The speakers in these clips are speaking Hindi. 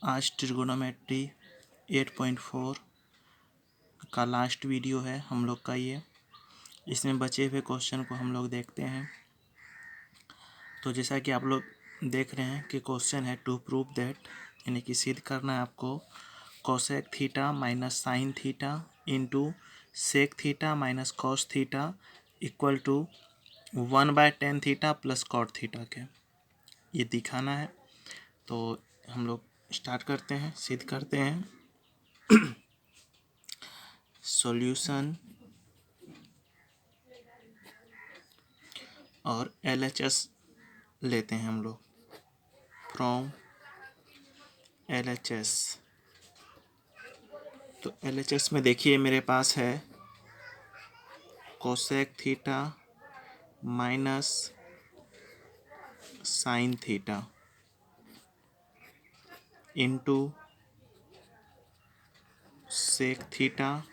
आज ट्रिगोनोमेट्री 8.4 का लास्ट वीडियो है हम लोग का ये। इसमें बचे हुए क्वेश्चन को हम लोग देखते हैं। तो जैसा कि आप लोग देख रहे हैं कि क्वेश्चन है टू प्रूव दैट, यानी कि सिद्ध करना है आपको cosec theta minus sine theta into sec theta minus cos theta equal to 1/tan theta plus cot theta के, ये दिखाना है। तो हम लोग स्टार्ट करते हैं, सिद्ध करते हैं। सॉल्यूशन और LHS लेते हैं हम लोग फ्रॉम LHS। तो LHS में देखिए मेरे पास है cosec theta minus sine theta into sec theta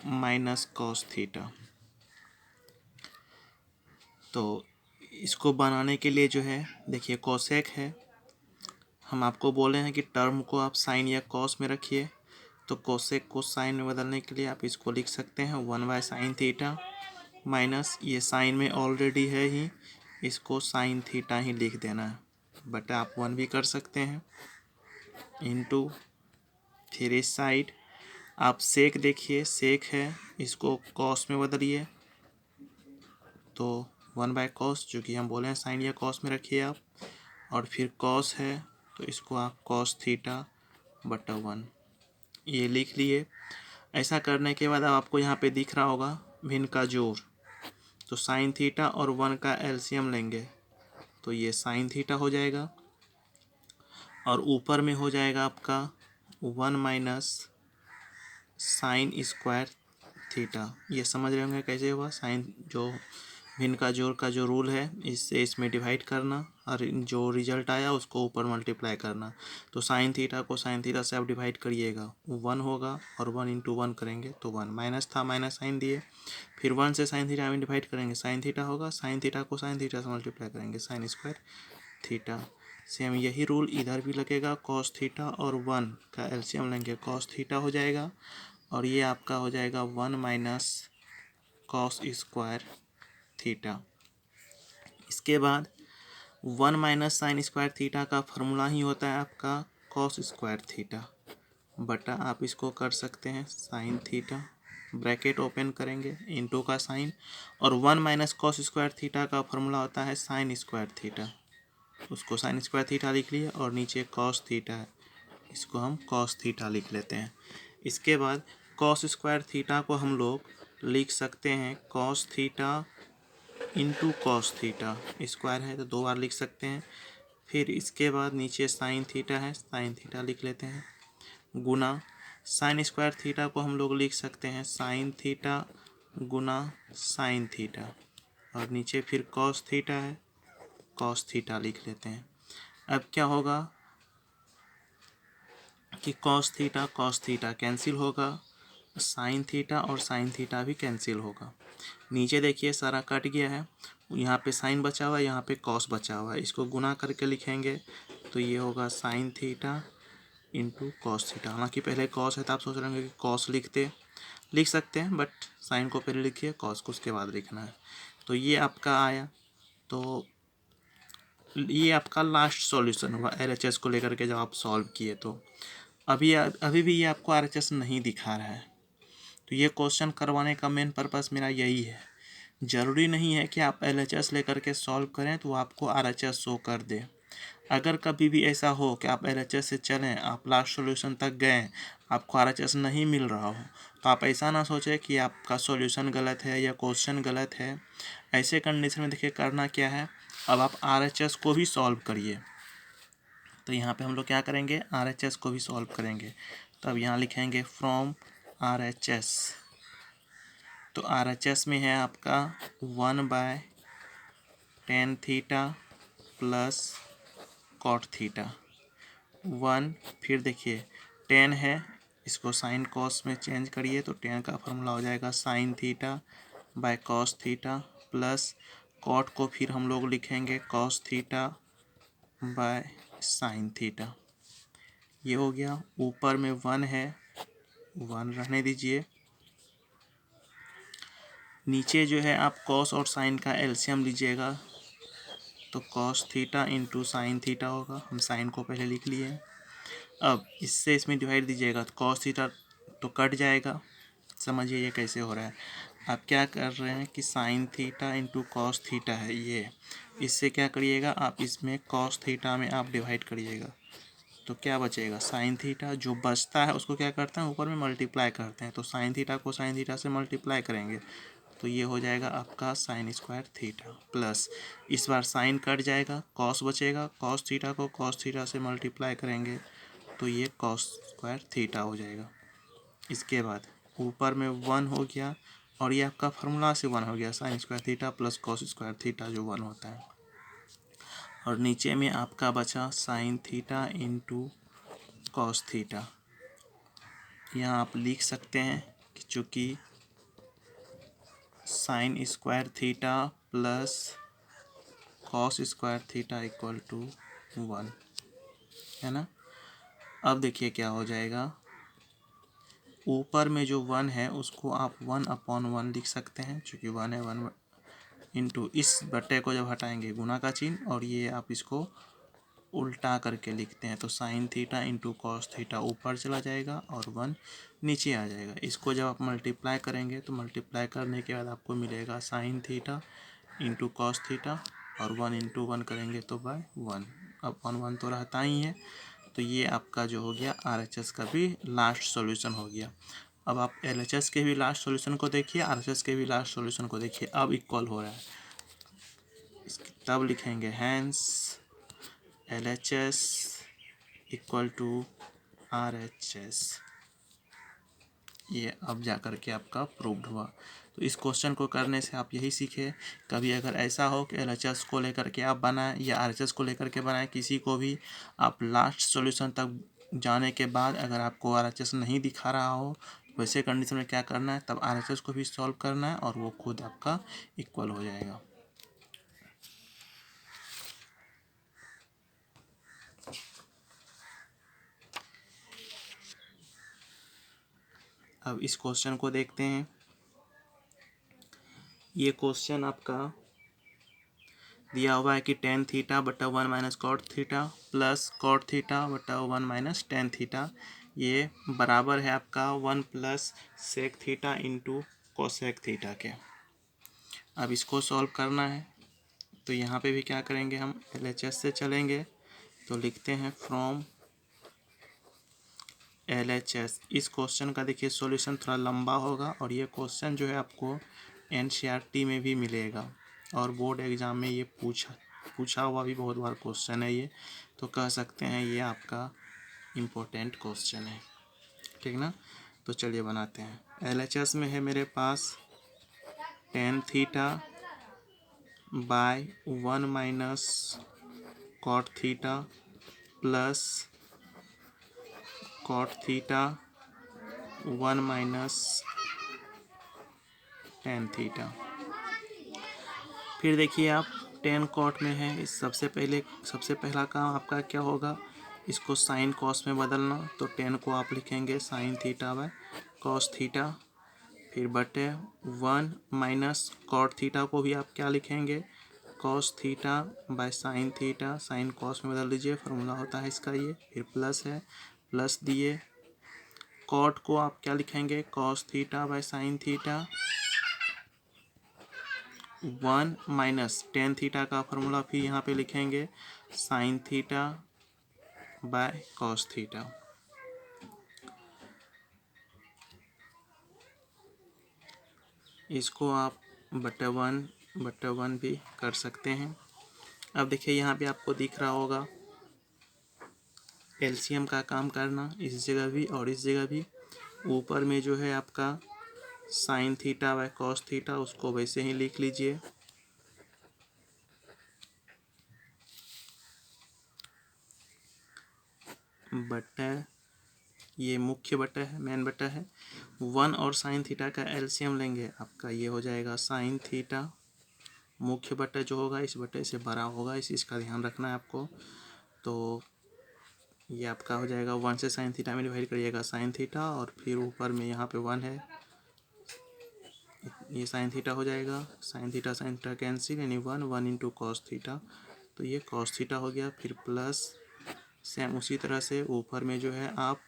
minus cos theta. तो इसको बनाने के लिए जो है देखिए कोसेक है, हम आपको बोले हैं कि टर्म को आप साइन या कॉस में रखिए। तो कोसेक को साइन में बदलने के लिए आप इसको लिख सकते हैं 1/sin थीटा माइनस, ये साइन में ऑलरेडी है ही, इसको साइन थीटा ही लिख देना है, बट आप 1 भी कर सकते हैं इंटू। फिर इस साइड आप सेक देखिए, सेक है, इसको कॉस में बदलिए तो 1/cos, जो कि हम बोले हैं साइन या कॉस में रखिए आप। और फिर कॉस है तो इसको आप कॉस थीटा बटा 1 ये लिख लिए। ऐसा करने के बाद अब आपको यहाँ पे दिख रहा होगा भिन्न का जोड़, तो साइन थीटा और 1 का एलसीएम लेंगे तो ये साइन थीटा हो जाएगा, और ऊपर में हो जाएगा आपका 1 माइनस साइन स्क्वायर थीटा। ये समझ रहे होंगे कैसे हुआ, साइन जो भिन्न का जोड़ का जो रूल है, इससे इसमें डिवाइड करना और जो रिजल्ट आया उसको ऊपर मल्टीप्लाई करना। तो साइन थीटा को साइन थीटा से आप डिवाइड करिएगा 1 होगा, और 1 इंटू 1 करेंगे तो 1 माइनस था, माइनस साइन दिए। फिर 1 से साइन थीटा में डिवाइड करेंगे, साइन थीटा होगा, साइन थीटा को साइन थीटा से मल्टीप्लाई करेंगे साइन स्क्वायर थीटा। सेम यही रूल इधर भी लगेगा, कॉस थीटा और 1 का एलसीएम लेंगे, कॉस थीटा हो जाएगा, और ये आपका हो जाएगा 1 माइनस कॉस स्क्वायर थीटा। इसके बाद 1 माइनस साइन स्क्वायर थीटा का फॉर्मूला ही होता है आपका कॉस स्क्वायर थीटा बटा, आप इसको कर सकते हैं साइन थीटा, ब्रैकेट ओपन करेंगे इंटू का साइन, और 1 माइनस कॉस स्क्वायर थीटा का फॉर्मूला होता है साइन स्क्वायर थीटा, उसको साइन स्क्वायर थीटा लिख लिए, और नीचे कॉस थीटा है, इसको हम कॉस थीटा लिख लेते हैं। इसके बाद कॉस स्क्वायर थीटा को हम लोग लिख सकते हैं cos theta into cos theta, square है तो 2 बार लिख सकते हैं। फिर इसके बाद नीचे साइन थीटा है, साइन थीटा लिख लेते हैं, गुना साइन स्क्वायर थीटा को हम लोग लिख सकते हैं साइन थीटा गुना साइन थीटा, और नीचे फिर कॉस थीटा है, कॉस थीटा लिख लेते हैं। अब क्या होगा कि कॉस थीटा कैंसिल होगा, साइन थीटा और साइन थीटा भी कैंसिल होगा। नीचे देखिए सारा कट गया है, यहाँ पे साइन बचा हुआ है, यहाँ पे कॉस बचा हुआ है, इसको गुना करके लिखेंगे तो ये होगा sign theta into cos theta. हालांकि पहले कॉस है तो आप सोच रहे होंगे कि कॉस लिख सकते हैं, बट साइन को पहले लिखिए, कॉस को उसके बाद लिखना है। तो ये आपका आया। तो ये आपका लास्ट सॉल्यूशन हुआ LHS को लेकर के जब आप सॉल्व किए। तो अभी भी ये आपको RHS नहीं दिखा रहा है। तो ये क्वेश्चन करवाने का मेन पर्पस मेरा यही है। ज़रूरी नहीं है कि आप LHS लेकर के सॉल्व करें तो आपको RHS शो कर दे। अगर कभी भी ऐसा हो कि आप LHS से चलें, आप लास्ट सॉल्यूशन तक गए, आपको RHS नहीं मिल रहा हो, तो आप ऐसा ना सोचें कि आपका सॉल्यूशन गलत है या क्वेश्चन गलत है। ऐसे कंडीशन में देखिए करना क्या है, अब आप RHS को भी सॉल्व करिए। तो यहाँ पे हम लोग क्या करेंगे, RHS को भी सॉल्व करेंगे। तो अब यहाँ लिखेंगे फ्रॉम RHS। तो RHS में है आपका 1/tan theta plus cot theta 1। फिर देखिए tan है, इसको साइन कॉस में चेंज करिए तो tan का फॉर्मूला हो जाएगा sine theta by cos theta, plus cot को फिर हम लोग लिखेंगे cos theta by sine theta. ये हो गया। ऊपर में 1 है, 1 रहने दीजिए। नीचे जो है आप कॉस और साइन का एलसीएम लीजिएगा, तो cos theta into sine theta होगा। हम साइन को पहले लिख लिए। अब इससे इसमें डिवाइड दीजिएगा तो कॉस थीटा तो कट जाएगा। समझिए ये कैसे हो रहा है। आप क्या कर रहे हैं कि sine theta into cos theta है ये, इससे क्या करिएगा आप इसमें कॉस थीटा में आप डिवाइड करिएगा, तो क्या बचेगा साइन थीटा। जो बचता है उसको क्या करते हैं ऊपर में मल्टीप्लाई करते हैं, तो साइन थीटा को साइन थीटा से मल्टीप्लाई करेंगे तो ये हो जाएगा आपका साइन स्क्वायर थीटा, प्लस इस बार साइन कट जाएगा, कॉस बचेगा, कॉस थीटा को कॉस थीटा से मल्टीप्लाई करेंगे तो ये कॉस स्क्वायर थीटा हो जाएगा। इसके बाद ऊपर में 1 हो गया और ये आपका फार्मूला से 1 हो गया, sine square theta plus cos square theta जो 1 होता है। और नीचे में आपका बचा sine theta into cos theta. यहाँ आप लिख सकते हैं कि चूँकि sine square theta plus cos square theta equal to 1 है ना। अब देखिए क्या हो जाएगा, ऊपर में जो 1 है उसको आप 1/1 लिख सकते हैं, चूँकि 1 है 1 इंटू इस बट्टे को जब हटाएंगे गुना का चिन्ह, और ये आप इसको उल्टा करके लिखते हैं तो sine theta into cos theta ऊपर चला जाएगा और 1 नीचे आ जाएगा। इसको जब आप मल्टीप्लाई करेंगे तो मल्टीप्लाई करने के बाद आपको मिलेगा sign theta into cos theta, और 1 इंटू 1 करेंगे तो बाय 1। अब 1 तो रहता ही है, तो ये आपका जो हो गया RHS का भी लास्ट सॉल्यूशन हो गया। अब आप LHS के भी लास्ट सॉल्यूशन को देखिए, RHS के भी लास्ट सॉल्यूशन को देखिए। अब इक्वल हो रहा है, तब लिखेंगे hence LHS equal to RHS। ये अब जा कर के आपका प्रूव्ड हुआ। तो इस क्वेश्चन को करने से आप यही सीखे, कभी अगर ऐसा हो कि LHS को लेकर के आप बनाएं या RHS को लेकर के बनाएं, किसी को भी आप लास्ट सॉल्यूशन तक जाने के बाद अगर आपको RHS नहीं दिखा रहा हो, वैसे कंडीशन में क्या करना है, तब RHS को भी सॉल्व करना है और वो खुद आपका इक्वल हो जाएगा। अब इस क्वेश्चन को देखते हैं। ये क्वेश्चन आपका दिया हुआ है कि टेन थीटा बटा 1 minus cot theta plus cot theta बटा 1 माइनस टेन थीटा, ये बराबर है आपका 1 plus sec theta into cosec theta के। अब इसको सॉल्व करना है तो यहाँ पे भी क्या करेंगे, हम LHS से चलेंगे तो लिखते हैं फ्रॉम LHS। इस क्वेश्चन का देखिए सॉल्यूशन थोड़ा लंबा होगा और ये क्वेश्चन जो है आपको NCERT में भी मिलेगा और बोर्ड एग्ज़ाम में ये पूछा हुआ भी बहुत बार क्वेश्चन है ये, तो कह सकते हैं ये आपका इम्पोर्टेंट क्वेश्चन है, ठीक ना। तो चलिए बनाते हैं। LHS में है मेरे पास tan theta by 1 minus cot theta plus cot theta 1 minus tan theta. फिर देखिए आप टेन कॉट में है, इस सबसे पहला काम आपका क्या होगा, इसको साइन कॉस में बदलना। तो टेन को आप लिखेंगे sign theta by cos theta, फिर बटे 1 माइनस कॉट थीटा को भी आप क्या लिखेंगे, cos theta by sine theta, sine cos में बदल दीजिए, फार्मूला होता है इसका ये। फिर प्लस है, प्लस दिए, कॉट को आप क्या लिखेंगे, cos theta by sine theta, 1 minus tan theta का फार्मूला फिर यहाँ पे लिखेंगे sign theta by cos theta. इसको आप बटे वन भी कर सकते हैं। अब देखिए यहाँ पे आपको दिख रहा होगा LCM का काम करना, इस जगह भी और इस जगह भी। ऊपर में जो है आपका sine theta by cos theta, उसको वैसे ही लिख लीजिए। बटा, ये मुख्य बटा है, मेन बटा है। 1 और साइन थीटा का LCM लेंगे, आपका ये हो जाएगा साइन थीटा। मुख्य बटा जो होगा इस बटे से बड़ा होगा, इसका ध्यान रखना है आपको। तो ये आपका हो जाएगा 1 से साइन थीटा में डिवाइड करिएगा साइन थीटा, और फिर ऊपर में यहाँ पे 1 है, ये साइन थीटा हो जाएगा, साइन थीटा कैंसिल, यानी 1 इंटू कॉस थीटा, तो ये कॉस थीटा हो गया। फिर प्लस सेम उसी तरह से ऊपर में जो है आप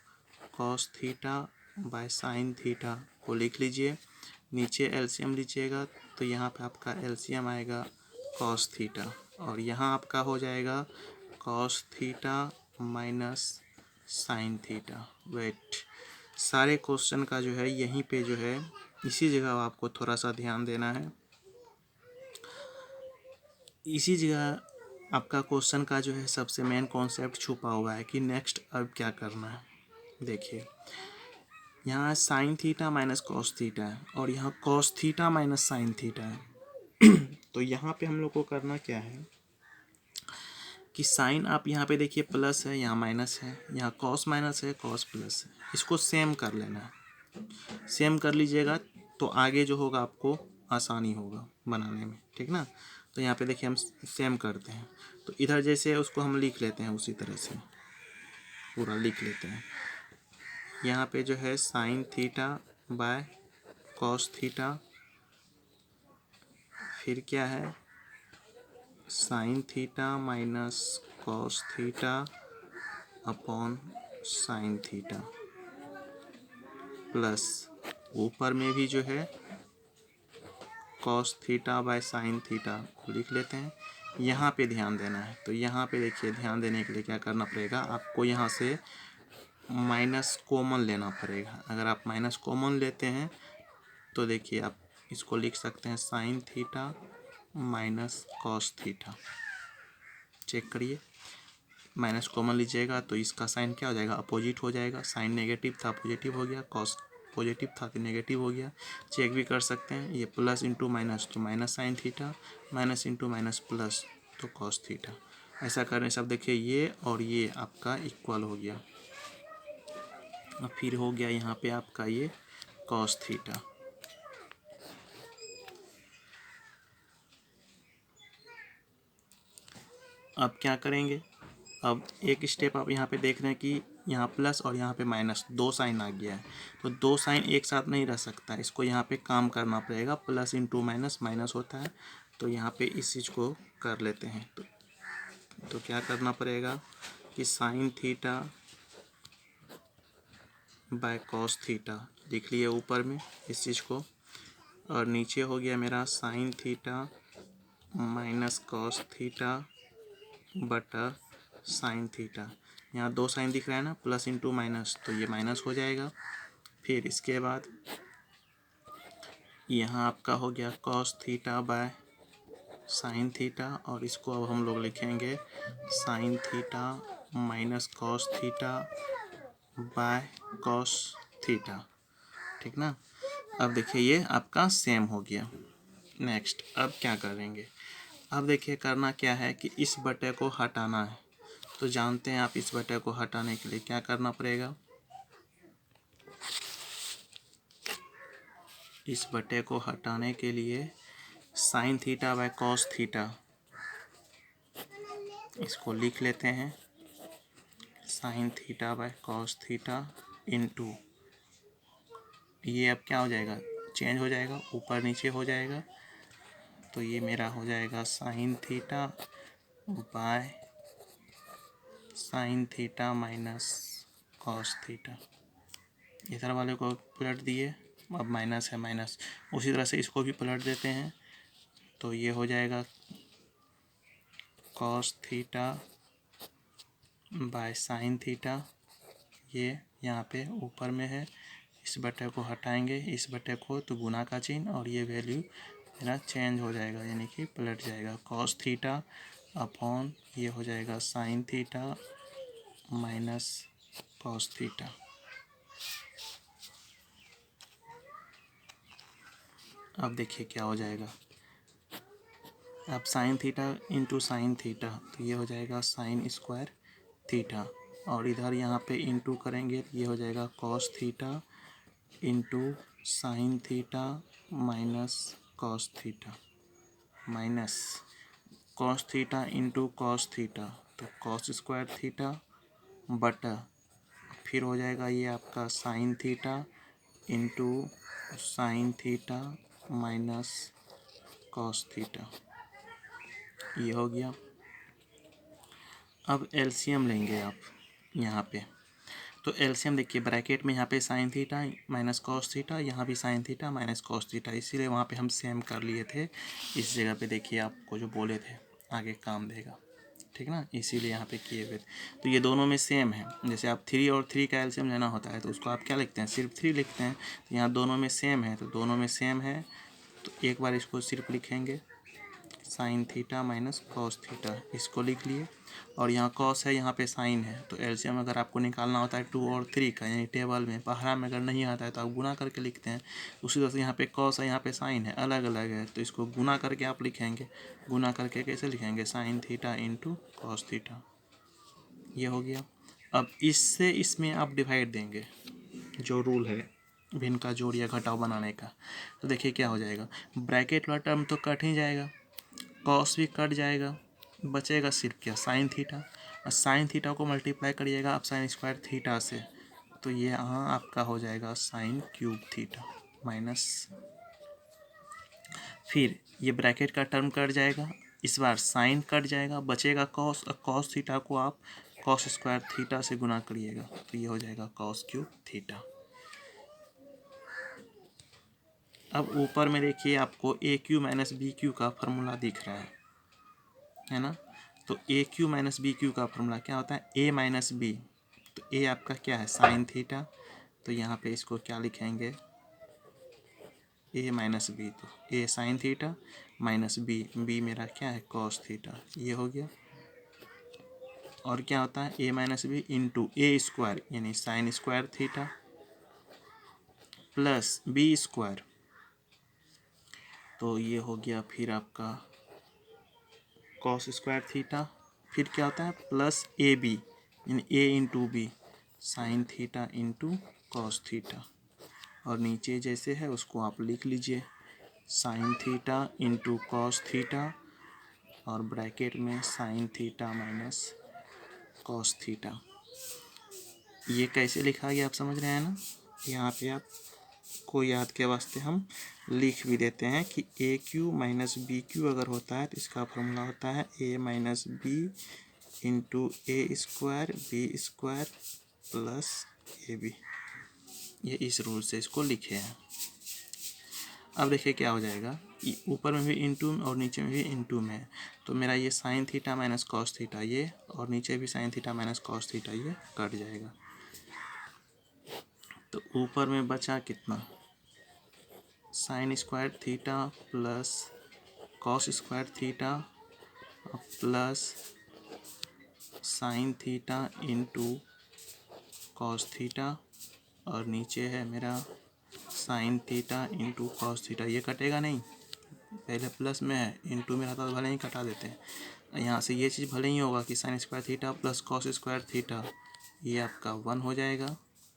cos theta by sine theta को लिख लीजिए, नीचे एलसीएम लीजिएगा, तो यहाँ पे आपका एलसीएम आएगा कॉस थीटा, और यहाँ आपका हो जाएगा cos theta minus sine theta. Wait, सारे क्वेश्चन का जो है यहीं पे जो है इसी जगह आपको थोड़ा सा ध्यान देना है, इसी जगह आपका क्वेश्चन का जो है सबसे मेन कॉन्सेप्ट छुपा हुआ है कि नेक्स्ट अब क्या करना है। देखिए यहाँ sign theta minus cos theta है, और यहाँ cos theta minus sine theta है। तो यहाँ पे हम लोग को करना क्या है कि साइन आप यहाँ पे देखिए प्लस है, यहाँ माइनस है, यहाँ कॉस माइनस है, कॉस प्लस है, इसको सेम कर लेना है। सेम कर लीजिएगा तो आगे जो होगा आपको आसानी होगा बनाने में, ठीक ना। तो यहाँ पे देखिए हम सेम करते हैं, तो इधर जैसे उसको हम लिख लेते हैं उसी तरह से पूरा लिख लेते हैं। यहाँ पे जो है sine theta by cos theta, फिर क्या है sine theta minus cos theta upon sine theta, plus ऊपर में भी जो है cos theta by sine theta को लिख लेते हैं। यहाँ पे ध्यान देना है, तो यहाँ पे देखिए ध्यान देने के लिए क्या करना पड़ेगा, आपको यहाँ से माइनस कॉमन लेना पड़ेगा। अगर आप माइनस कॉमन लेते हैं तो देखिए आप इसको लिख सकते हैं sine theta minus cos theta. Check करिए, माइनस कॉमन लीजिएगा तो इसका साइन क्या हो जाएगा, अपोजिट हो जाएगा। साइन नेगेटिव था पॉजिटिव हो गया, कॉस पॉजिटिव था तो नेगेटिव हो गया। चेक भी कर सकते हैं, ये प्लस इंटू माइनस तो minus sine theta, minus into minus plus तो कॉस थीटा। ऐसा करने से अब देखिए ये और ये आपका इक्वल हो गया। और फिर हो गया यहाँ पे आपका ये कॉस थीटा। अब क्या करेंगे, अब एक स्टेप आप यहाँ पे देख रहे हैं कि यहाँ प्लस और यहाँ पे माइनस दो साइन आ गया है, तो दो साइन एक साथ नहीं रह सकता, इसको यहाँ पे काम करना पड़ेगा। प्लस इंटू माइनस माइनस होता है, तो यहाँ पे इस चीज़ को कर लेते हैं। तो क्या करना पड़ेगा कि sine theta by cos theta लिख लिए ऊपर में इस चीज़ को, और नीचे हो गया मेरा sign theta minus cos theta बटा साइन थीटा। यहाँ दो साइन दिख रहा है ना, प्लस इंटू माइनस, तो ये माइनस हो जाएगा। फिर इसके बाद यहाँ आपका हो गया cos theta by sine theta, और इसको अब हम लोग लिखेंगे sign theta minus cos theta by cos theta, ठीक ना। अब देखिए ये आपका सेम हो गया। नेक्स्ट अब क्या करेंगे, अब देखिए करना क्या है कि इस बटे को हटाना है। तो जानते हैं आप इस बटे को हटाने के लिए क्या करना पड़ेगा, इस बटे को हटाने के लिए sign theta by cos theta इसको लिख लेते हैं, sine theta by cos theta into ये अब क्या हो जाएगा, चेंज हो जाएगा, ऊपर नीचे हो जाएगा। तो ये मेरा हो जाएगा sine theta by sine theta minus cos theta. इधर वाले को पलट दिए, अब माइनस है माइनस, उसी तरह से इसको भी पलट देते हैं। तो ये हो जाएगा cos theta by sine theta, ये यहाँ पे ऊपर में है, इस बटे को हटाएंगे, इस बटे को तो गुना का चिन्ह, और ये वैल्यू मेरा चेंज हो जाएगा, यानी कि पलट जाएगा। कॉस थीटा अपॉन ये हो जाएगा sine theta minus cos theta. अब देखिए क्या हो जाएगा, अब sign theta into sine theta, तो ये हो जाएगा साइन स्क्वायर थीटा, और इधर यहाँ पे इंटू करेंगे तो ये हो जाएगा cos theta into sine theta minus cos theta, minus cos theta into cos theta, तो कॉस स्क्वायर थीटा बटा फिर हो जाएगा ये आपका sine theta into sine theta minus cos theta, ये हो गया। अब एलसीएम लेंगे आप यहाँ पे, तो एलसीएम देखिए ब्रैकेट में यहाँ पे sign theta minus cos theta, यहाँ भी sign theta minus cos theta, इसीलिए वहाँ पे हम सेम कर लिए थे। इस जगह पे देखिए आपको जो बोले थे आगे काम देगा, ठीक ना, इसीलिए यहाँ पे किए हुए। तो ये दोनों में सेम है। जैसे आप 3 और 3 का एलसीएम लेना होता है तो उसको आप क्या लिखते हैं, सिर्फ 3 लिखते हैं। तो यहाँ दोनों में सेम है, तो दोनों में सेम है तो एक बार इसको सिर्फ लिखेंगे sign theta minus cos theta, इसको लिख लिए। और यहाँ कॉस है, यहाँ पे साइन है, तो एलसीएम अगर आपको निकालना होता है 2 और 3 का, यानी टेबल में पहला में अगर नहीं आता है तो आप गुना करके लिखते हैं। उसी तरह से यहाँ पे कॉस है, यहाँ पे साइन है, अलग अलग है, तो इसको गुना करके आप लिखेंगे। गुना करके कैसे लिखेंगे, sign theta into cos theta, ये हो गया। अब इससे इसमें आप डिवाइड देंगे, जो रूल है भिन्न का जोड़ या घटाव बनाने का। तो देखिए क्या हो जाएगा, ब्रैकेट वाला टर्म तो कट ही जाएगा, कॉस भी कट जाएगा, बचेगा सिर्फ क्या, साइन थीटा। और साइन थीटा को मल्टीप्लाई करिएगा आप साइन स्क्वायर थीटा से, तो ये यहाँ आपका हो जाएगा साइन क्यूब थीटा माइनस, फिर ये ब्रैकेट का टर्म कट जाएगा, इस बार साइन कट जाएगा, बचेगा कॉस, और कॉस थीटा को आप कॉस स्क्वायर थीटा से गुना करिएगा, तो ये हो जाएगा कॉस क्यूब थीटा। अब ऊपर में देखिए आपको ए क्यू माइनस बी क्यू का फॉर्मूला दिख रहा है ना। तो ए क्यू माइनस बी क्यू का फॉर्मूला क्या होता है, ए माइनस बी, तो ए आपका क्या है साइन थीटा, तो यहाँ पे इसको क्या लिखेंगे ए माइनस बी, तो A sine theta minus B, B मेरा क्या है कॉस थीटा, ये हो गया। और क्या होता है A minus B into A square यानी sine square theta plus B square, तो ये हो गया फिर आपका कॉस स्क्वायर थीटा, फिर क्या होता है प्लस ए बी यानी A into B sine theta into cos theta, और नीचे जैसे है उसको आप लिख लीजिए sine theta into cos theta और ब्रैकेट में sine theta minus cos theta. ये कैसे लिखा गया आप समझ रहे हैं ना। यहाँ पे आप को याद के वास्ते हम लिख भी देते हैं कि A cube minus B cube अगर होता है तो इसका फॉर्मूला होता है A minus B into A square B square plus A B, ये इस रूल से इसको लिखे हैं। अब देखिए क्या हो जाएगा, ऊपर में भी इंटू और नीचे में भी इंटू में है, तो मेरा ये sign theta minus cos theta ये, और नीचे भी sign theta minus cos theta ये कट जाएगा। तो ऊपर में बचा कितना, sign square theta plus cos square theta plus sine theta into cos theta, और नीचे है मेरा sign theta into cos theta, ये कटेगा नहीं, पहले प्लस में है, इंटू में रहता तो भले ही कटा देते हैं। यहाँ से ये चीज़ भले ही होगा कि sign square theta plus cos square theta, ये आपका 1 हो जाएगा,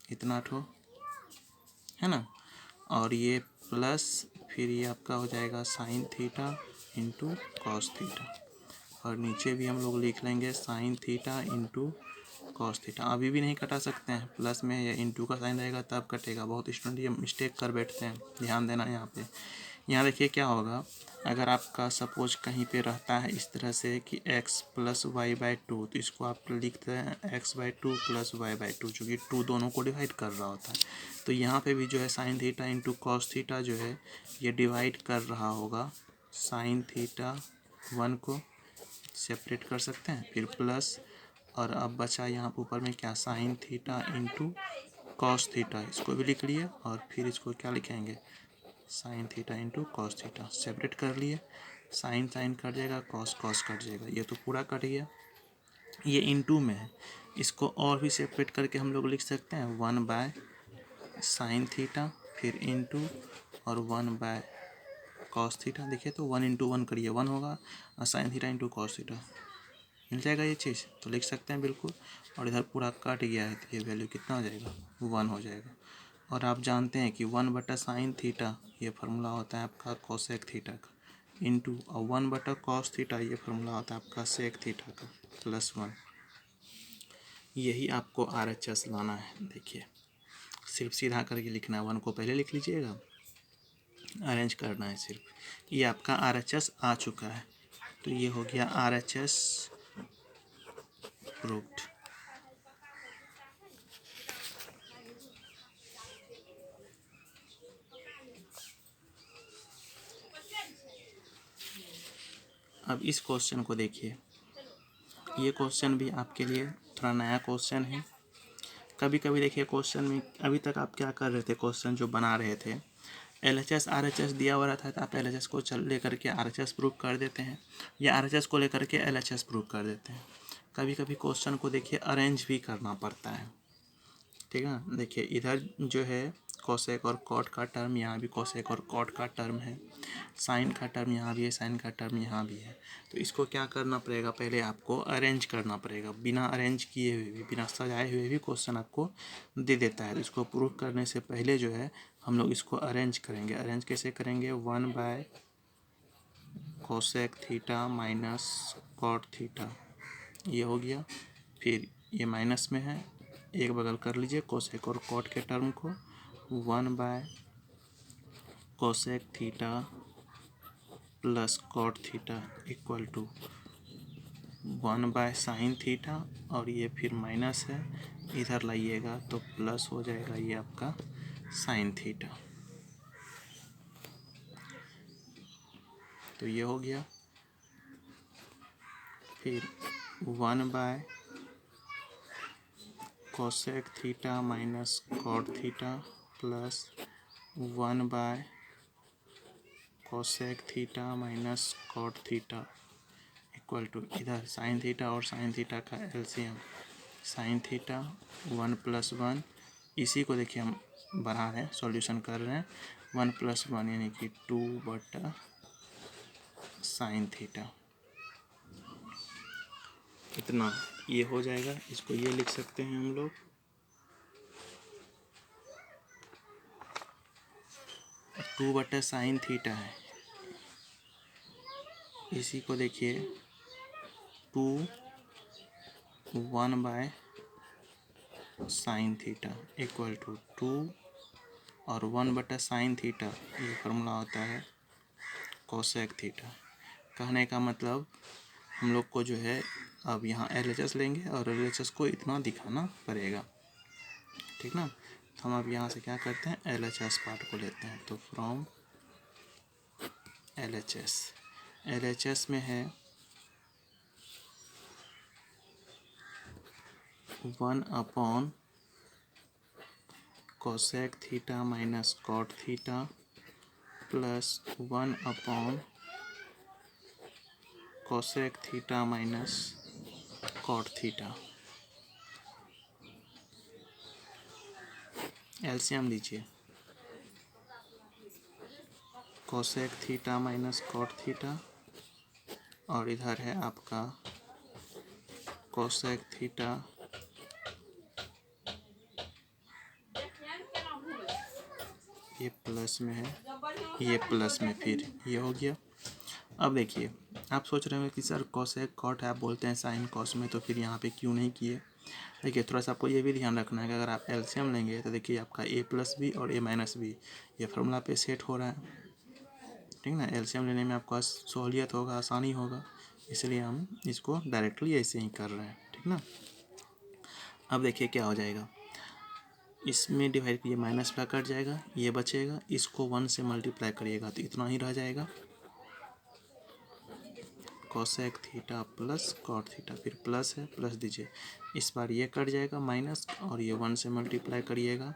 इतना ठो है ना। और ये प्लस फिर ये आपका हो जाएगा sine theta into cos theta, और नीचे भी हम लोग लिख लेंगे sign theta into cos theta. अभी भी नहीं कटा सकते हैं, प्लस में या इंटू का साइन रहेगा तब कटेगा, बहुत स्टूडेंट ये मिस्टेक कर बैठते हैं, ध्यान देना यहाँ पे। यहाँ देखिए क्या होगा, अगर आपका सपोज कहीं पे रहता है इस तरह से कि x plus Y by two, तो इसको आप लिखते हैं x by two plus Y by two, चूँकि टू दोनों को डिवाइड कर रहा होता है। तो यहाँ पे भी जो है sine theta into cos theta जो है ये डिवाइड कर रहा होगा साइन थीटा 1 को, सेपरेट कर सकते हैं, फिर प्लस, और अब बचा यहाँ ऊपर में क्या sign theta into cos theta, इसको भी लिख लिए, और फिर इसको क्या लिखेंगे sign theta into cos theta, separate कर लिए, साइन साइन कट जाएगा, कॉस कॉस कट जाएगा, ये तो पूरा कट गया। ये इंटू में है, इसको और भी सेपरेट करके हम लोग लिख सकते हैं 1 बाय साइन थीटा फिर इंटू और 1 बाय कॉस थीटा। देखिए तो 1 इंटू 1 करिए 1 होगा, और sine theta into cos theta मिल जाएगा, ये चीज़ तो लिख सकते हैं बिल्कुल। और इधर पूरा कट गया है तो ये वैल्यू कितना हो जाएगा 1 हो जाएगा। और आप जानते हैं कि 1 बटा साइन थीटा ये फार्मूला होता है आपका कोसेक थीटा का, इंटू और 1 बटा कॉस थीटा ये फार्मूला होता है आपका सेक थीटा का प्लस 1। यही आपको RHS लाना है। देखिए सिर्फ सीधा करके लिखना है, 1 को पहले लिख लीजिएगा, अरेंज करना है सिर्फ। ये आपका RHS आ चुका है, तो ये हो गया RHS प्रूव्ड। अब इस क्वेश्चन को देखिए, ये क्वेश्चन भी आपके लिए थोड़ा नया क्वेश्चन है। कभी कभी देखिए क्वेश्चन में अभी तक आप क्या कर रहे थे, क्वेश्चन जो बना रहे थे LHS RHS दिया हुआ रहता है तो आप LHS को लेकर के RHS प्रूव कर देते हैं, या RHS को लेकर के LHS प्रूव कर देते हैं। कभी कभी क्वेश्चन को देखिए अरेंज भी करना पड़ता है, ठीक है ना। देखिए इधर जो है कोसेक और कॉट का टर्म, यहाँ भी कोसेक और कॉट का टर्म है, साइन का टर्म यहाँ भी है, साइन का टर्म यहाँ भी है। तो इसको क्या करना पड़ेगा, पहले आपको अरेंज करना पड़ेगा। बिना अरेंज किए हुए भी, बिना सजाए हुए भी क्वेश्चन आपको दे देता है। तो इसको प्रूव करने से पहले जो है हम लोग इसको अरेंज करेंगे। अरेंज कैसे करेंगे, 1 by cosec theta minus cot theta, ये हो गया। फिर ये माइनस में है, एक बगल कर लीजिए कोसेक और कॉट के टर्म को, 1 by cosec theta plus cot theta equal to 1 by sine theta, और ये फिर माइनस है, इधर लाइएगा तो प्लस हो जाएगा, ये आपका साइन थीटा। तो ये हो गया। फिर 1 by cosec theta minus cot theta plus 1 by cosec theta minus cot theta equal to, इधर साइन थीटा और साइन थीटा का एलसीएम, साइन थीटा 1 + 1, इसी को देखिए हम बढ़ा रहे हैं, सॉल्यूशन कर रहे हैं, 1 + 1 यानी कि 2 साइन थीटा, इतना ये हो जाएगा। इसको ये लिख सकते हैं हम लोग 2 साइन थीटा है, इसी को देखिए 1 by sine theta equal to 2 और 1 साइन थीटा, ये फार्मूला होता है कोसेक थीटा। कहने का मतलब हम लोग को जो है अब यहाँ LHS लेंगे और LHS को इतना दिखाना पड़ेगा, ठीक ना। तो हम अब यहाँ से क्या करते हैं, LHS पार्ट को लेते हैं। तो फ्रॉम LHS में है 1 cosec theta minus cot theta plus 1 cosec theta minus cot theta. LCM लीजिए, cosec theta minus cot theta, और इधर है आपका कोसेक थीटा ये प्लस में है, ये प्लस में, फिर ये हो गया। अब देखिए आप सोच रहे हो कि सर कोसेक कॉट है, आप बोलते हैं साइन कॉस में, तो फिर यहाँ पे क्यों नहीं किए। देखिए थोड़ा सा आपको ये भी ध्यान रखना है कि अगर आप एलसीएम लेंगे तो देखिए आपका a+b और a-b ये फार्मूला पे सेट हो रहा है, ठीक ना। एलसीएम लेने में आपको सहूलियत होगा, आसानी होगा, इसलिए हम इसको डायरेक्टली ऐसे ही कर रहे हैं, ठीक ना। अब देखिए क्या हो जाएगा, इसमें डिवाइड कीजिए, माइनस का कट जाएगा, ये बचेगा, इसको 1 से मल्टीप्लाई करिएगा तो इतना ही रह जाएगा, cosec theta plus cot theta, फिर प्लस है, प्लस दीजिए, इस बार ये कट जाएगा माइनस, और ये 1 से मल्टीप्लाई करिएगा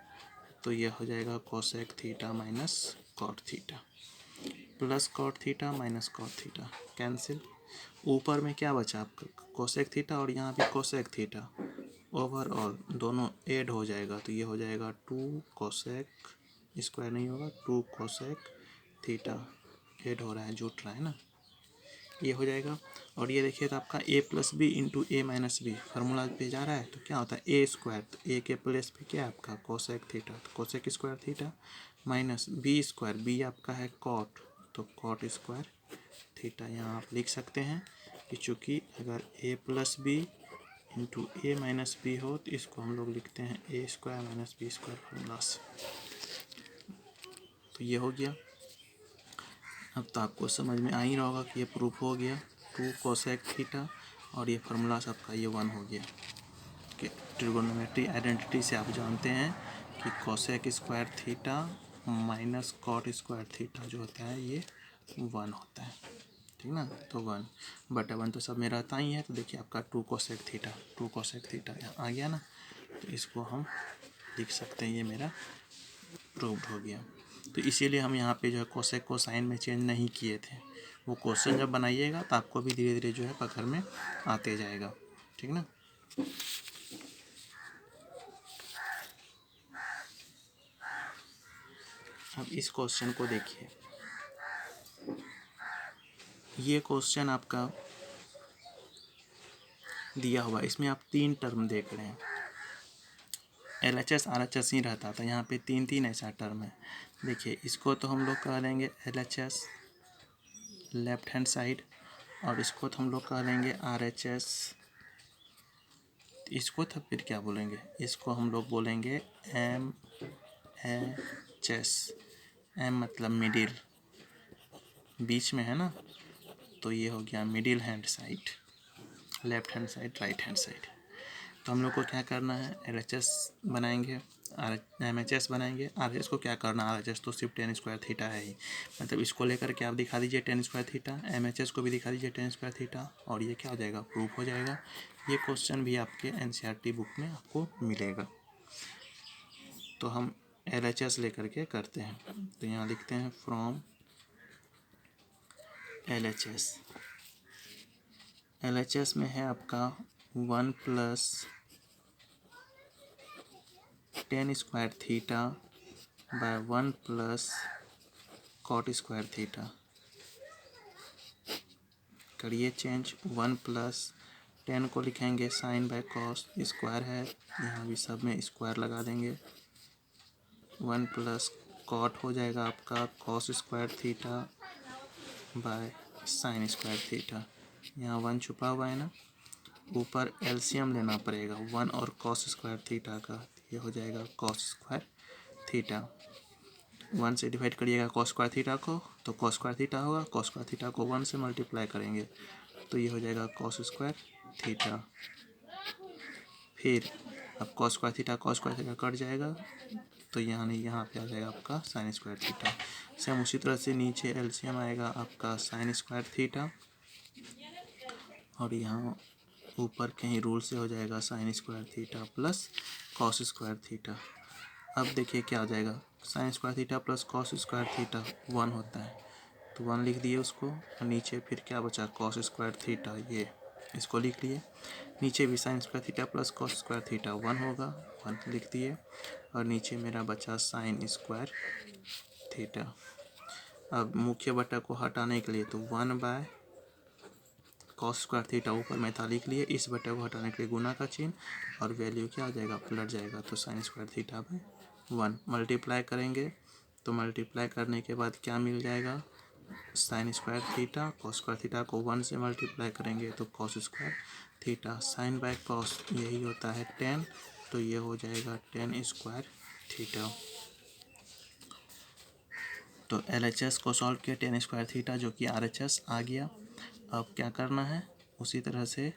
तो ये हो जाएगा cosec theta minus cot theta, plus cot theta minus cot theta cancel. ऊपर में क्या बचा आपका, कोसेक थीटा, और यहाँ भी कोसेक थीटा, ओवरऑल दोनों ऐड हो जाएगा तो ये हो जाएगा 2 कोसेक, स्क्वायर नहीं होगा, 2 कोसेक थीटा, ऐड हो रहा है, जुट रहा है ना, ये हो जाएगा। और ये देखिए तो आपका a+b इंटू a-b फार्मूला पे जा रहा है, तो क्या होता है a स्क्वायर, तो a के प्लेस पे क्या है आपका कोसेक थीटा, तो cosec square theta minus b square, b आपका है कॉट, तो कॉट स्क्वायर थीटा। यहाँ आप लिख सकते हैं कि चूँकि अगर a+b इंटू ए माइनस बी हो तो इसको हम लोग लिखते हैं A square minus B square formula से। तो ये हो गया। अब तो आपको समझ में आ ही रहा होगा कि ये प्रूफ हो गया 2 कोसेक थीटा, और ये फार्मूला सबका ये 1 हो गया कि ट्रिगोनोमेट्री आइडेंटिटी से आप जानते हैं कि cosec square theta minus cot square theta जो होता है ये 1 होता है, ठीक ना। तो 1/1 तो सब में रहता ही है। तो देखिए आपका 2 कोसेक थीटा यहाँ आ गया ना, तो इसको हम लिख सकते हैं, ये मेरा प्रूव्ड हो गया। तो इसीलिए हम यहाँ पे जो है कोसेक को साइन में चेंज नहीं किए थे। वो क्वेश्चन जब बनाइएगा तो आपको भी धीरे धीरे जो है पकड़ में आते जाएगा, ठीक ना। अब इस क्वेश्चन को देखिए, ये क्वेश्चन आपका दिया हुआ, इसमें आप 3 टर्म देख रहे हैं। LHS RHS ही रहता था, यहाँ पे 3 ऐसा टर्म है। देखिए इसको तो हम लोग कह लेंगे LHS लेफ्ट हैंड साइड, और इसको तो हम लोग कह लेंगे RHS। इसको तो फिर क्या बोलेंगे, इसको हम लोग बोलेंगे MHS। M मतलब मिडिल, बीच में है ना, तो ये हो गया middle hand side, left hand side, right hand side. तो हम लोग को क्या करना है, LHS बनाएंगे, MHS बनाएंगे। RHS को क्या करना, RHS तो सिर्फ tan स्क्वायर थीटा है ही, मतलब इसको लेकर के आप दिखा दीजिए tan स्क्वायर थीटा, MHS को भी दिखा दीजिए tan स्क्वायर थीटा, और ये क्या हो जाएगा, प्रूफ हो जाएगा। ये क्वेश्चन भी आपके NCERT बुक में आपको मिलेगा। तो हम LHS लेकर के करते हैं, तो यहाँ लिखते हैं फ्रॉम LHS में है आपका 1 + tan square theta by 1 + cot square theta. करिए चेंज, 1 + tan को लिखेंगे साइन बाय कॉस, स्क्वायर है यहाँ भी सब में स्क्वायर लगा देंगे। 1 + कॉट हो जाएगा आपका cos square theta by sign square theta. यहाँ 1 छुपा हुआ है ना, ऊपर एलसीएम लेना पड़ेगा 1 और कॉस स्क्वायर थीटा का, ये हो जाएगा कॉस स्क्वायर थीटा। 1 से डिवाइड करिएगा कॉस स्क्वायर थीटा को, तो कॉस स्क्वायर थीटा होगा, कॉस स्क्वायर थीटा को 1 से मल्टीप्लाई करेंगे तो ये हो जाएगा कॉस स्क्वायर थीटा। फिर अब कॉस स्क्वायर थीटा कट जाएगा, तो यहाँ नहीं, यहाँ पे आ जाएगा आपका साइन स्क्वायर थीटा। सेम उसी तरह से नीचे एलसीएम आएगा आपका साइन स्क्वायर थीटा, और यहाँ ऊपर कहीं रूल से हो जाएगा sine square theta plus cos square theta. अब देखिए क्या हो जाएगा, sine square theta plus cos square theta 1 होता है, तो 1 लिख दिए उसको, और नीचे फिर क्या बचा, कॉस स्क्वायर थीटा, ये इसको लिख लिए। नीचे भी sign square theta plus cos square theta 1 होगा, 1 लिख दिए, और नीचे मेरा बचा साइन स्क्वायर थीटा। अब मुख्य बटा को हटाने के लिए तो 1 / कॉस स्क्वायर थीटा ऊपर में था लिख लिए, इस बटे को हटाने के लिए गुना का चिन्ह, और वैल्यू क्या आ जाएगा, पलट जाएगा, तो sine square theta by 1 multiply करेंगे, तो मल्टीप्लाई करने के बाद क्या मिल जाएगा, sine square theta, cos square theta को 1 से मल्टीप्लाई करेंगे तो cos square theta, sine by cos यही होता है tan, तो ये हो जाएगा tan स्क्वायर थीटा। तो LHS को सॉल्व किया, tan स्क्वायर थीटा जो कि RHS आ गया। अब क्या करना है, उसी तरह से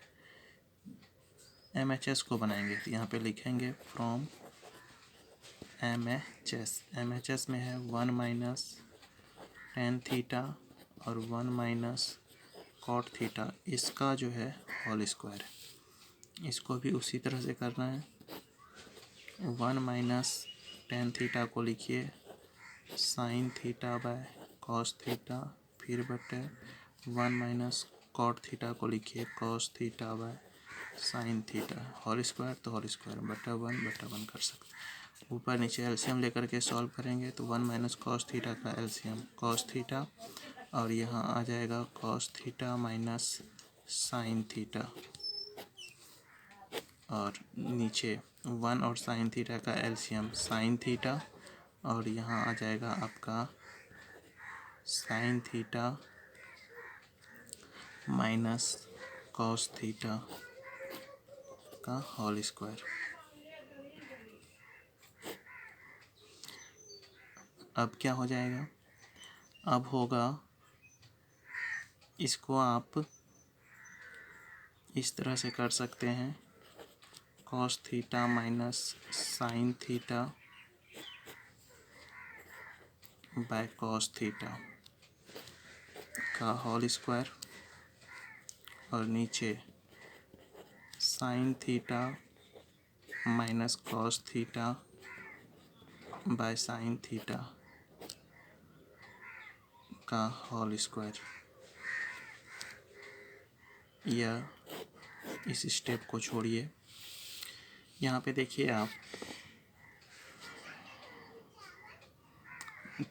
MHS को बनाएंगे, तो यहाँ पे लिखेंगे फ्रॉम MHS में है 1 - tan थीटा और 1 - cot थीटा, इसका जो है होल स्क्वायर। इसको भी उसी तरह से करना है, 1 - tan थीटा को लिखिए sine theta by cos theta, फिर बटे 1 - cot थीटा को लिखिए cos theta by sine theta, whole square, तो होल स्क्वायर बटा 1 कर सकते हैं। ऊपर नीचे एलसीएम लेकर के सॉल्व करेंगे तो 1 - cos थीटा का एलसीएम cos थीटा, और यहाँ आ जाएगा cos theta minus sine theta, और नीचे 1 और साइन थीटा का एलसीएम साइन थीटा, और यहाँ आ जाएगा आपका sine theta minus cos theta, आपका होल स्क्वायर। अब क्या हो जाएगा, अब होगा, इसको आप इस तरह से कर सकते हैं, cos theta minus sine theta by cos theta का होल स्क्वायर, और नीचे sign theta minus cos theta by sine theta का होल स्क्वायर। या इस स्टेप को छोड़िए, यहाँ पे देखिए आप,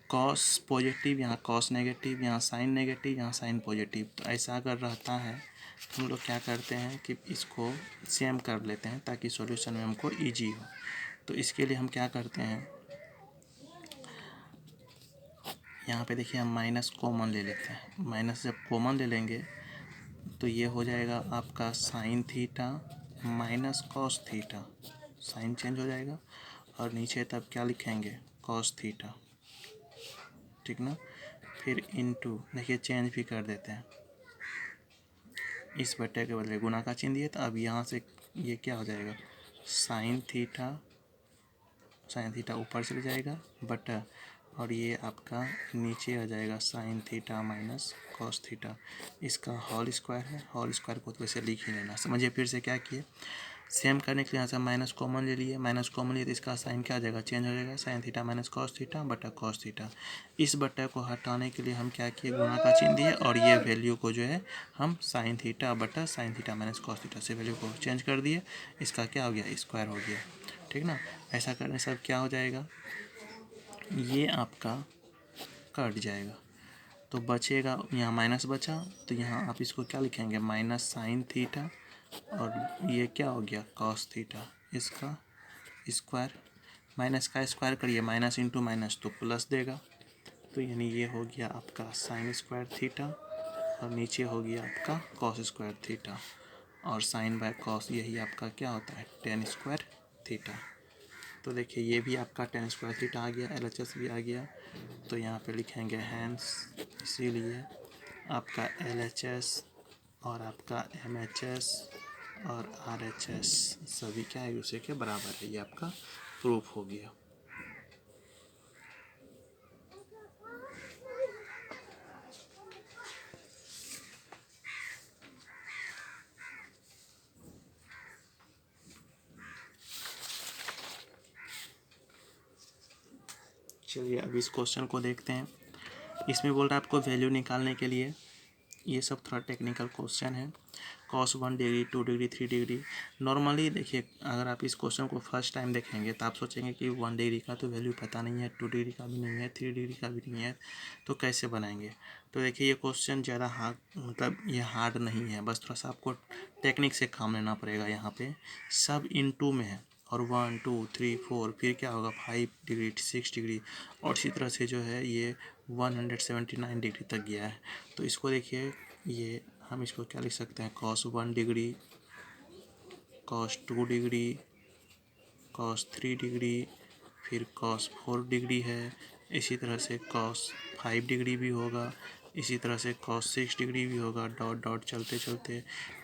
कॉस पॉजिटिव, यहाँ कॉस नेगेटिव, यहाँ साइन नेगेटिव, यहाँ साइन पॉजिटिव। तो ऐसा अगर रहता है तो हम लोग क्या करते हैं कि इसको सेम कर लेते हैं ताकि सॉल्यूशन में हमको इजी हो। तो इसके लिए हम क्या करते हैं, यहाँ पे देखिए हम माइनस कॉमन ले लेते हैं। माइनस जब कॉमन ले लेंगे तो ये हो जाएगा आपका sine theta minus cos theta, sign change हो जाएगा, और नीचे तब क्या लिखेंगे, कॉस थीटा, ठीक ना। फिर इनटू, देखिए चेंज भी कर देते हैं, इस बटे के बदले गुना का चिन्ह दिए, तो अब यहाँ से ये क्या हो जाएगा, साइन थीटा, साइन थीटा ऊपर चले जाएगा बटा, और ये आपका नीचे आ जाएगा sine theta minus cos theta. इसका होल स्क्वायर है, होल स्क्वायर को तो वैसे लिख ही लेना। समझिए फिर से क्या किए, सेम करने के लिए यहाँ से माइनस कॉमन ले लिए, माइनस कॉमन लिए तो इसका साइन क्या आ जाएगा, चेंज हो जाएगा, sine theta minus cos theta बटा कॉस थीटा। इस बटे को हटाने के लिए हम क्या किए, गुणा का चिन्ह दिए, और ये वैल्यू को जो है हम साइन थीटा बटा sign theta minus cos theta से वैल्यू को चेंज कर दिए। इसका क्या हो गया, स्क्वायर हो गया, ठीक ना। ऐसा करने से अब क्या हो जाएगा, ये आपका कट जाएगा, तो बचेगा, यहाँ माइनस बचा, तो यहाँ आप इसको क्या लिखेंगे, माइनस साइन थीटा, और ये क्या हो गया, कॉस थीटा, इसका स्क्वायर। माइनस का स्क्वायर करिए, माइनस इंटू माइनस तो प्लस देगा, तो यानी ये हो गया आपका साइन स्क्वायर थीटा, और नीचे हो गया आपका कॉस स्क्वायर थीटा, और साइन बाय कॉस यही आपका क्या होता है, टेन स्क्वायर थीटा। तो देखिए ये भी आपका टेन स्क्वायर थीटा आ गया, LHS भी आ गया, तो यहाँ पे लिखेंगे हैंस, इसीलिए आपका LHS और आपका MHS और RHS सभी क्या है, दूसरे के बराबर है। ये आपका प्रूफ हो गया। चलिए अब इस क्वेश्चन को देखते हैं। इसमें बोल रहा है आपको वैल्यू निकालने के लिए, ये सब थोड़ा टेक्निकल क्वेश्चन है, cos 1 degree 2 degree 3 degree. Normally देखिए अगर आप इस क्वेश्चन को फर्स्ट टाइम देखेंगे तो आप सोचेंगे कि 1 डिग्री का तो वैल्यू पता नहीं है, 2 डिग्री का भी नहीं है, 3 डिग्री का भी नहीं है, तो कैसे बनाएंगे। तो देखिए ये क्वेश्चन ज़्यादा हार्ड, मतलब ये हार्ड नहीं है, बस थोड़ा सा आपको टेक्निक से काम लेना पड़ेगा। यहाँ पे सब इनटू में है, और 1 2 3 4 फिर क्या होगा 5 डिग्री 6 डिग्री, और इसी तरह से जो है ये 179 डिग्री तक गया है। तो इसको देखिए, ये हम इसको क्या लिख सकते हैं, cos 1 degree, cos 2 degree, cos 3 degree, फिर cos 4 डिग्री है, इसी तरह से cos 5 डिग्री भी होगा, इसी तरह से cos 6 डिग्री भी होगा, डॉट डॉट चलते चलते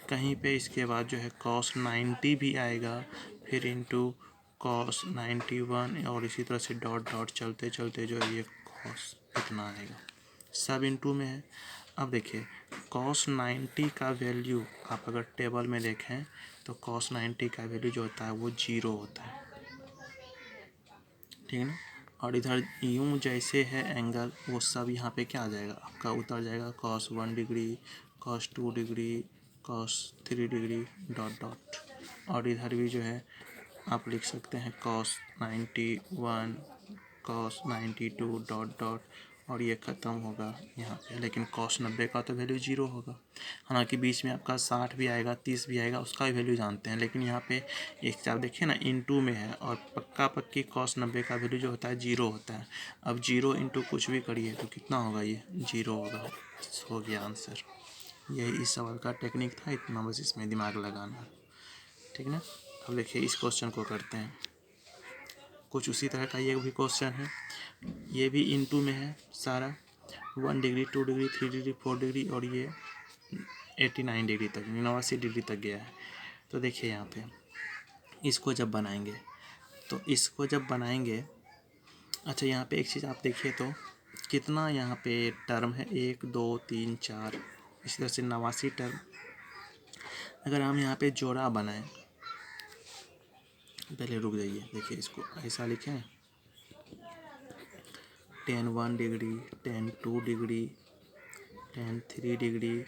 कहीं पे इसके बाद जो है cos 90 भी आएगा, फिर इंटू cos 91, और इसी तरह से डॉट डॉट चलते चलते जो है ये cos इतना आएगा, सब इंटू में है। अब देखिए cos 90 का वैल्यू आप अगर टेबल में देखें तो cos 90 का वैल्यू जो होता है वो 0 होता है, ठीक है ना। और इधर यूं जैसे है एंगल, वो सब यहाँ पे क्या आ जाएगा, आपका उतर जाएगा, cos 1 degree, cos 2 degree, cos 3 degree, dot dot. और इधर भी जो है आप लिख सकते हैं cos 91, cos 92, डॉट डॉट, और ये ख़त्म होगा यहाँ पे। लेकिन cos 90 का तो वैल्यू 0 होगा, हालांकि बीच में आपका 60 भी आएगा, 30 भी आएगा, उसका भी वैल्यू जानते हैं, लेकिन यहाँ पे एक आप देखिए ना इनटू में है, और पक्का पक्की cos 90 का वैल्यू जो होता है 0 होता है। अब 0 इंटू कुछ भी करिए तो कितना होगा, ये 0 होगा। हो गया आंसर। यही इस सवाल का टेक्निक था, इतना बस इसमें दिमाग लगाना। ठीक ना। अब देखिए इस क्वेश्चन को करते हैं, कुछ उसी तरह का ये भी क्वेश्चन है, ये भी इनटू में है सारा, 1 डिग्री 2 डिग्री 3 डिग्री 4 डिग्री और ये 89 डिग्री तक 89 डिग्री तक गया है। तो देखिए यहाँ पे इसको जब बनाएंगे अच्छा यहाँ पे एक चीज़ आप देखिए तो कितना यहाँ पे टर्म है, 1 2 3 4, इसी तरह से 89 टर्म। अगर हम यहाँ पे जोड़ा बनाएं, पहले रुक जाइए, देखिए इसको ऐसा लिखें, 10 1 degree 10 2 degree 10 3 degree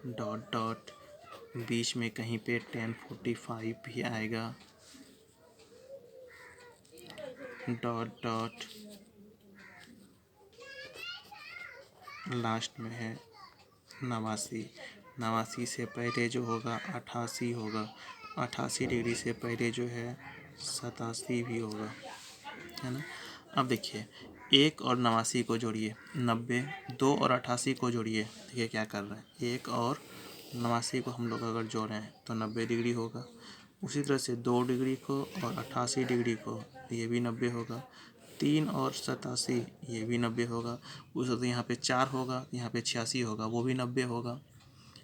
dot dot, बीच में कहीं पे 10 45 भी आएगा, डॉट डॉट, लास्ट में है 89। 89 से पहले जो होगा 88 होगा, 88 डिग्री से पहले जो है 87 भी होगा, है ना। अब देखिए 1 और 89 को जोड़िए 90, 2 और 88 को जोड़िए, देखिए क्या कर रहे हैं, 1 और 89 को हम लोग अगर जोड़ें तो 90 डिग्री होगा। उसी तरह से 2 डिग्री को और 88 डिग्री को, ये भी 90 होगा। 3 और 87 ये भी 90 होगा। उस तो यहाँ पे 4 होगा, यहाँ पे 86 होगा, वो भी 90 होगा,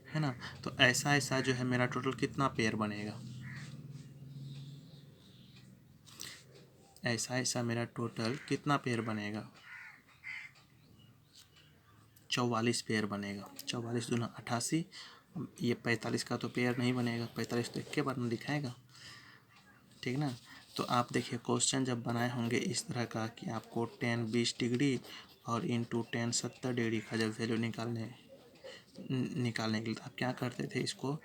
है ना। तो ऐसा ऐसा जो है मेरा टोटल कितना पेयर बनेगा, ऐसा ऐसा मेरा टोटल कितना पेयर बनेगा, 44 पेयर बनेगा। 44 दूना 88, ये 45 का तो पेयर नहीं बनेगा, 45 तो एक के बार में दिखाएगा, ठीक ना। तो आप देखिए क्वेश्चन जब बनाए होंगे इस तरह का कि आपको 10 20 डिग्री और इंटू 10 70 डिग्री का जब वैल्यू निकालने के लिए आप क्या करते थे, इसको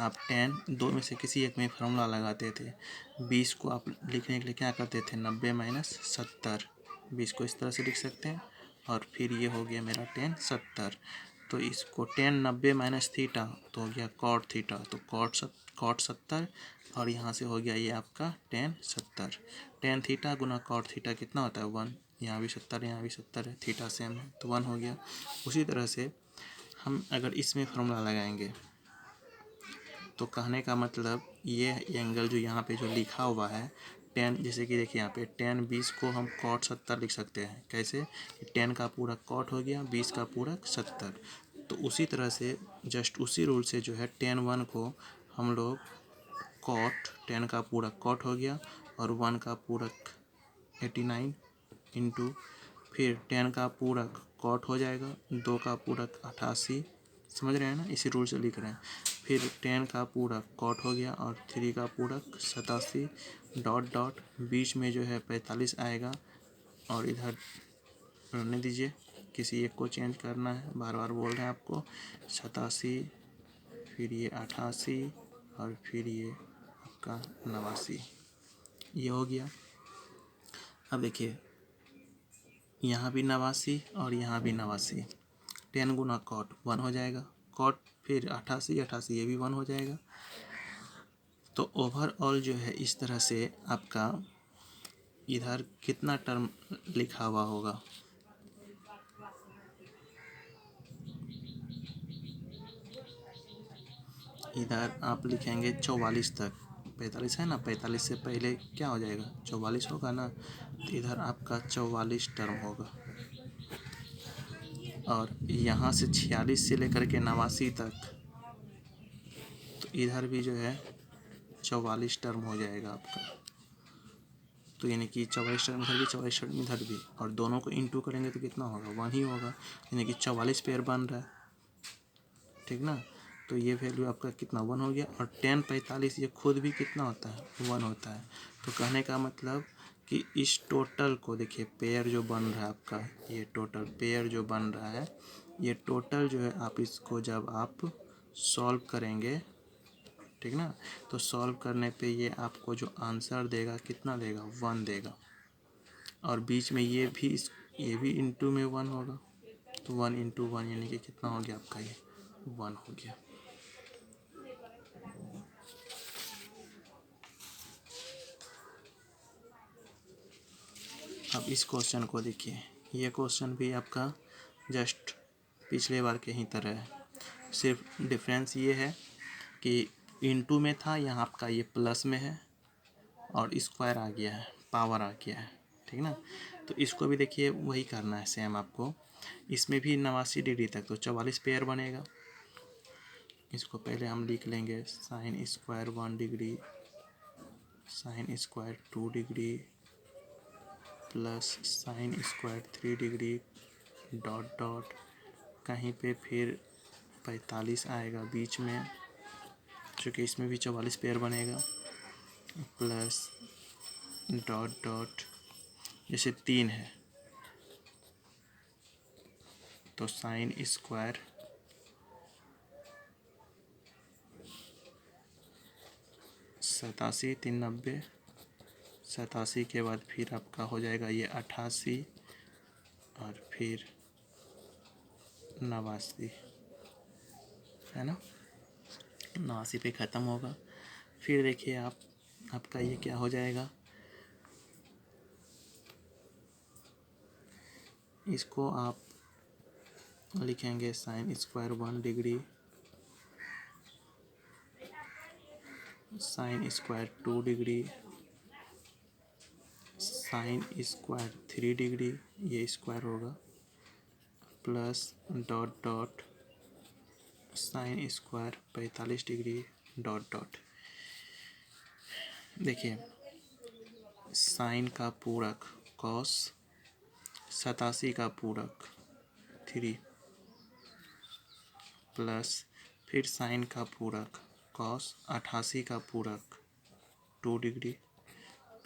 आप 10 दो में से किसी एक में फार्मूला लगाते थे। 20 को आप लिखने के लिए क्या करते थे, 90 माइनस 70, 20 को इस तरह से लिख सकते हैं। और फिर ये हो गया मेरा 10 70, तो इसको 10 90 माइनस थीटा तो हो गया कॉट थीटा, तो कॉट 70, और यहाँ से हो गया ये आपका 10 70। 10 थीटा गुना कॉट थीटा कितना होता है 1, यहाँ भी 70 यहाँ भी 70 है, थीटा सेम है तो 1 हो गया। उसी तरह से हम अगर इसमें फार्मूला लगाएंगे तो कहने का मतलब ये एंगल जो यहाँ पे जो लिखा हुआ है 10, जैसे कि देखिए यहाँ पे 10 20 को हम कॉट 70 लिख सकते हैं, कैसे, 10 का पूरा कॉट हो गया, 20 का पूरा 70। तो उसी तरह से जस्ट उसी रूल से जो है 10 1 को हम लोग कॉट, 10 का पूरा कॉट हो गया और 1 का पूरक 89 इंटू, फिर 10 का पूरक कॉट हो जाएगा, 2 का पूरक 88, समझ रहे हैं ना, इसी रूल से लिख रहे हैं। फिर 10 का पूरक कॉट हो गया और 3 का पूरक 87, डॉट डॉट, बीच में जो है 45 आएगा, और इधर रहने दीजिए, किसी एक को चेंज करना है, बार बार बोल रहे हैं आपको, 87, फिर ये 88 और फिर ये आपका 89, ये हो गया। अब देखिए यहाँ भी 89 और यहाँ भी 89, 10 गुना कॉट 1 हो जाएगा, कॉट फिर 88 88 ये भी 1 हो जाएगा। तो ओवरऑल जो है इस तरह से आपका इधर कितना टर्म लिखा हुआ होगा, इधर आप लिखेंगे 44 तक, 45 है ना, 45 से पहले क्या हो जाएगा 44 होगा ना, तो इधर आपका 44 टर्म होगा। और यहाँ से 46 से लेकर के 89 तक, तो इधर भी जो है 44 टर्म हो जाएगा आपका। तो यानी कि 44 टर्म इधर भी 44 टर्म इधर भी, और दोनों को इंटू करेंगे तो कितना होगा 1 ही होगा, यानी कि 44 पेयर बन रहा है, ठीक ना। तो ये वैल्यू आपका कितना 1 हो गया, और 10 45 ये खुद भी कितना होता है 1 होता है। तो कहने का मतलब कि इस टोटल को देखिए, पेयर जो बन रहा है आपका, ये टोटल पेयर जो बन रहा है, ये टोटल जो है आप इसको जब आप सॉल्व करेंगे, ठीक ना, तो सॉल्व करने पे ये आपको जो आंसर देगा कितना देगा 1 देगा, और बीच में ये भी इंटू में 1 होगा, तो 1 इंटू 1 यानी कि कितना हो गया आपका, ये 1 हो गया। अब इस क्वेश्चन को देखिए, ये क्वेश्चन भी आपका जस्ट पिछले बार के ही तरह है, सिर्फ डिफरेंस ये है कि इनटू में था, यहाँ आपका ये प्लस में है और स्क्वायर आ गया है, पावर आ गया है, ठीक ना। तो इसको भी देखिए वही करना है सेम आपको, इसमें भी 89 डिग्री तक, तो 44 पेयर बनेगा। इसको पहले हम लिख लेंगे sine square 1 degree, sine square 2 degree plus sine square 3 degree dot dot, कहीं पे फिर 45 आएगा बीच में, चूँकि इसमें भी 44 पेयर बनेगा, प्लस डॉट डॉट, जैसे 3 है तो साइन स्क्वायर 87 3 90, 87 के बाद फिर आपका हो जाएगा ये 88 और फिर 89, है ना, 89 पे ख़त्म होगा। फिर देखिए आपका ये क्या हो जाएगा, इसको आप लिखेंगे sine square 1 degree, sine square 2 degree, sine square 3 degree, ये स्क्वायर होगा, plus dot dot sine square 45 degree dot dot. देखिए साइन का पूरक कॉस 87 का पूरक 3 प्लस फिर साइन का पूरक कॉस 88 का पूरक 2 डिग्री,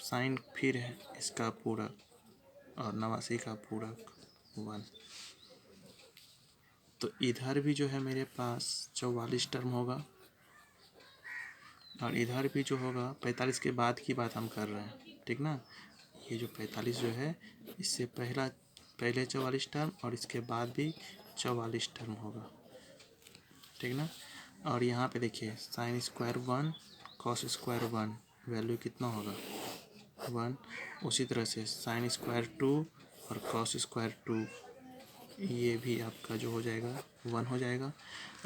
साइन फिर है इसका पूरक और 89 का पूरक 1। तो इधर भी जो है मेरे पास 44 टर्म होगा और इधर भी जो होगा 45 के बाद की बात हम कर रहे हैं, ठीक ना। ये जो 45 जो है इससे पहले 44 टर्म और इसके बाद भी 44 टर्म होगा, ठीक ना। और यहाँ पे देखिए sine square 1 cos square 1, value कितना होगा 1। उसी तरह से साइन स्क्वायर 2 और कॉस स्क्वायर 2, ये भी आपका जो हो जाएगा 1 हो जाएगा।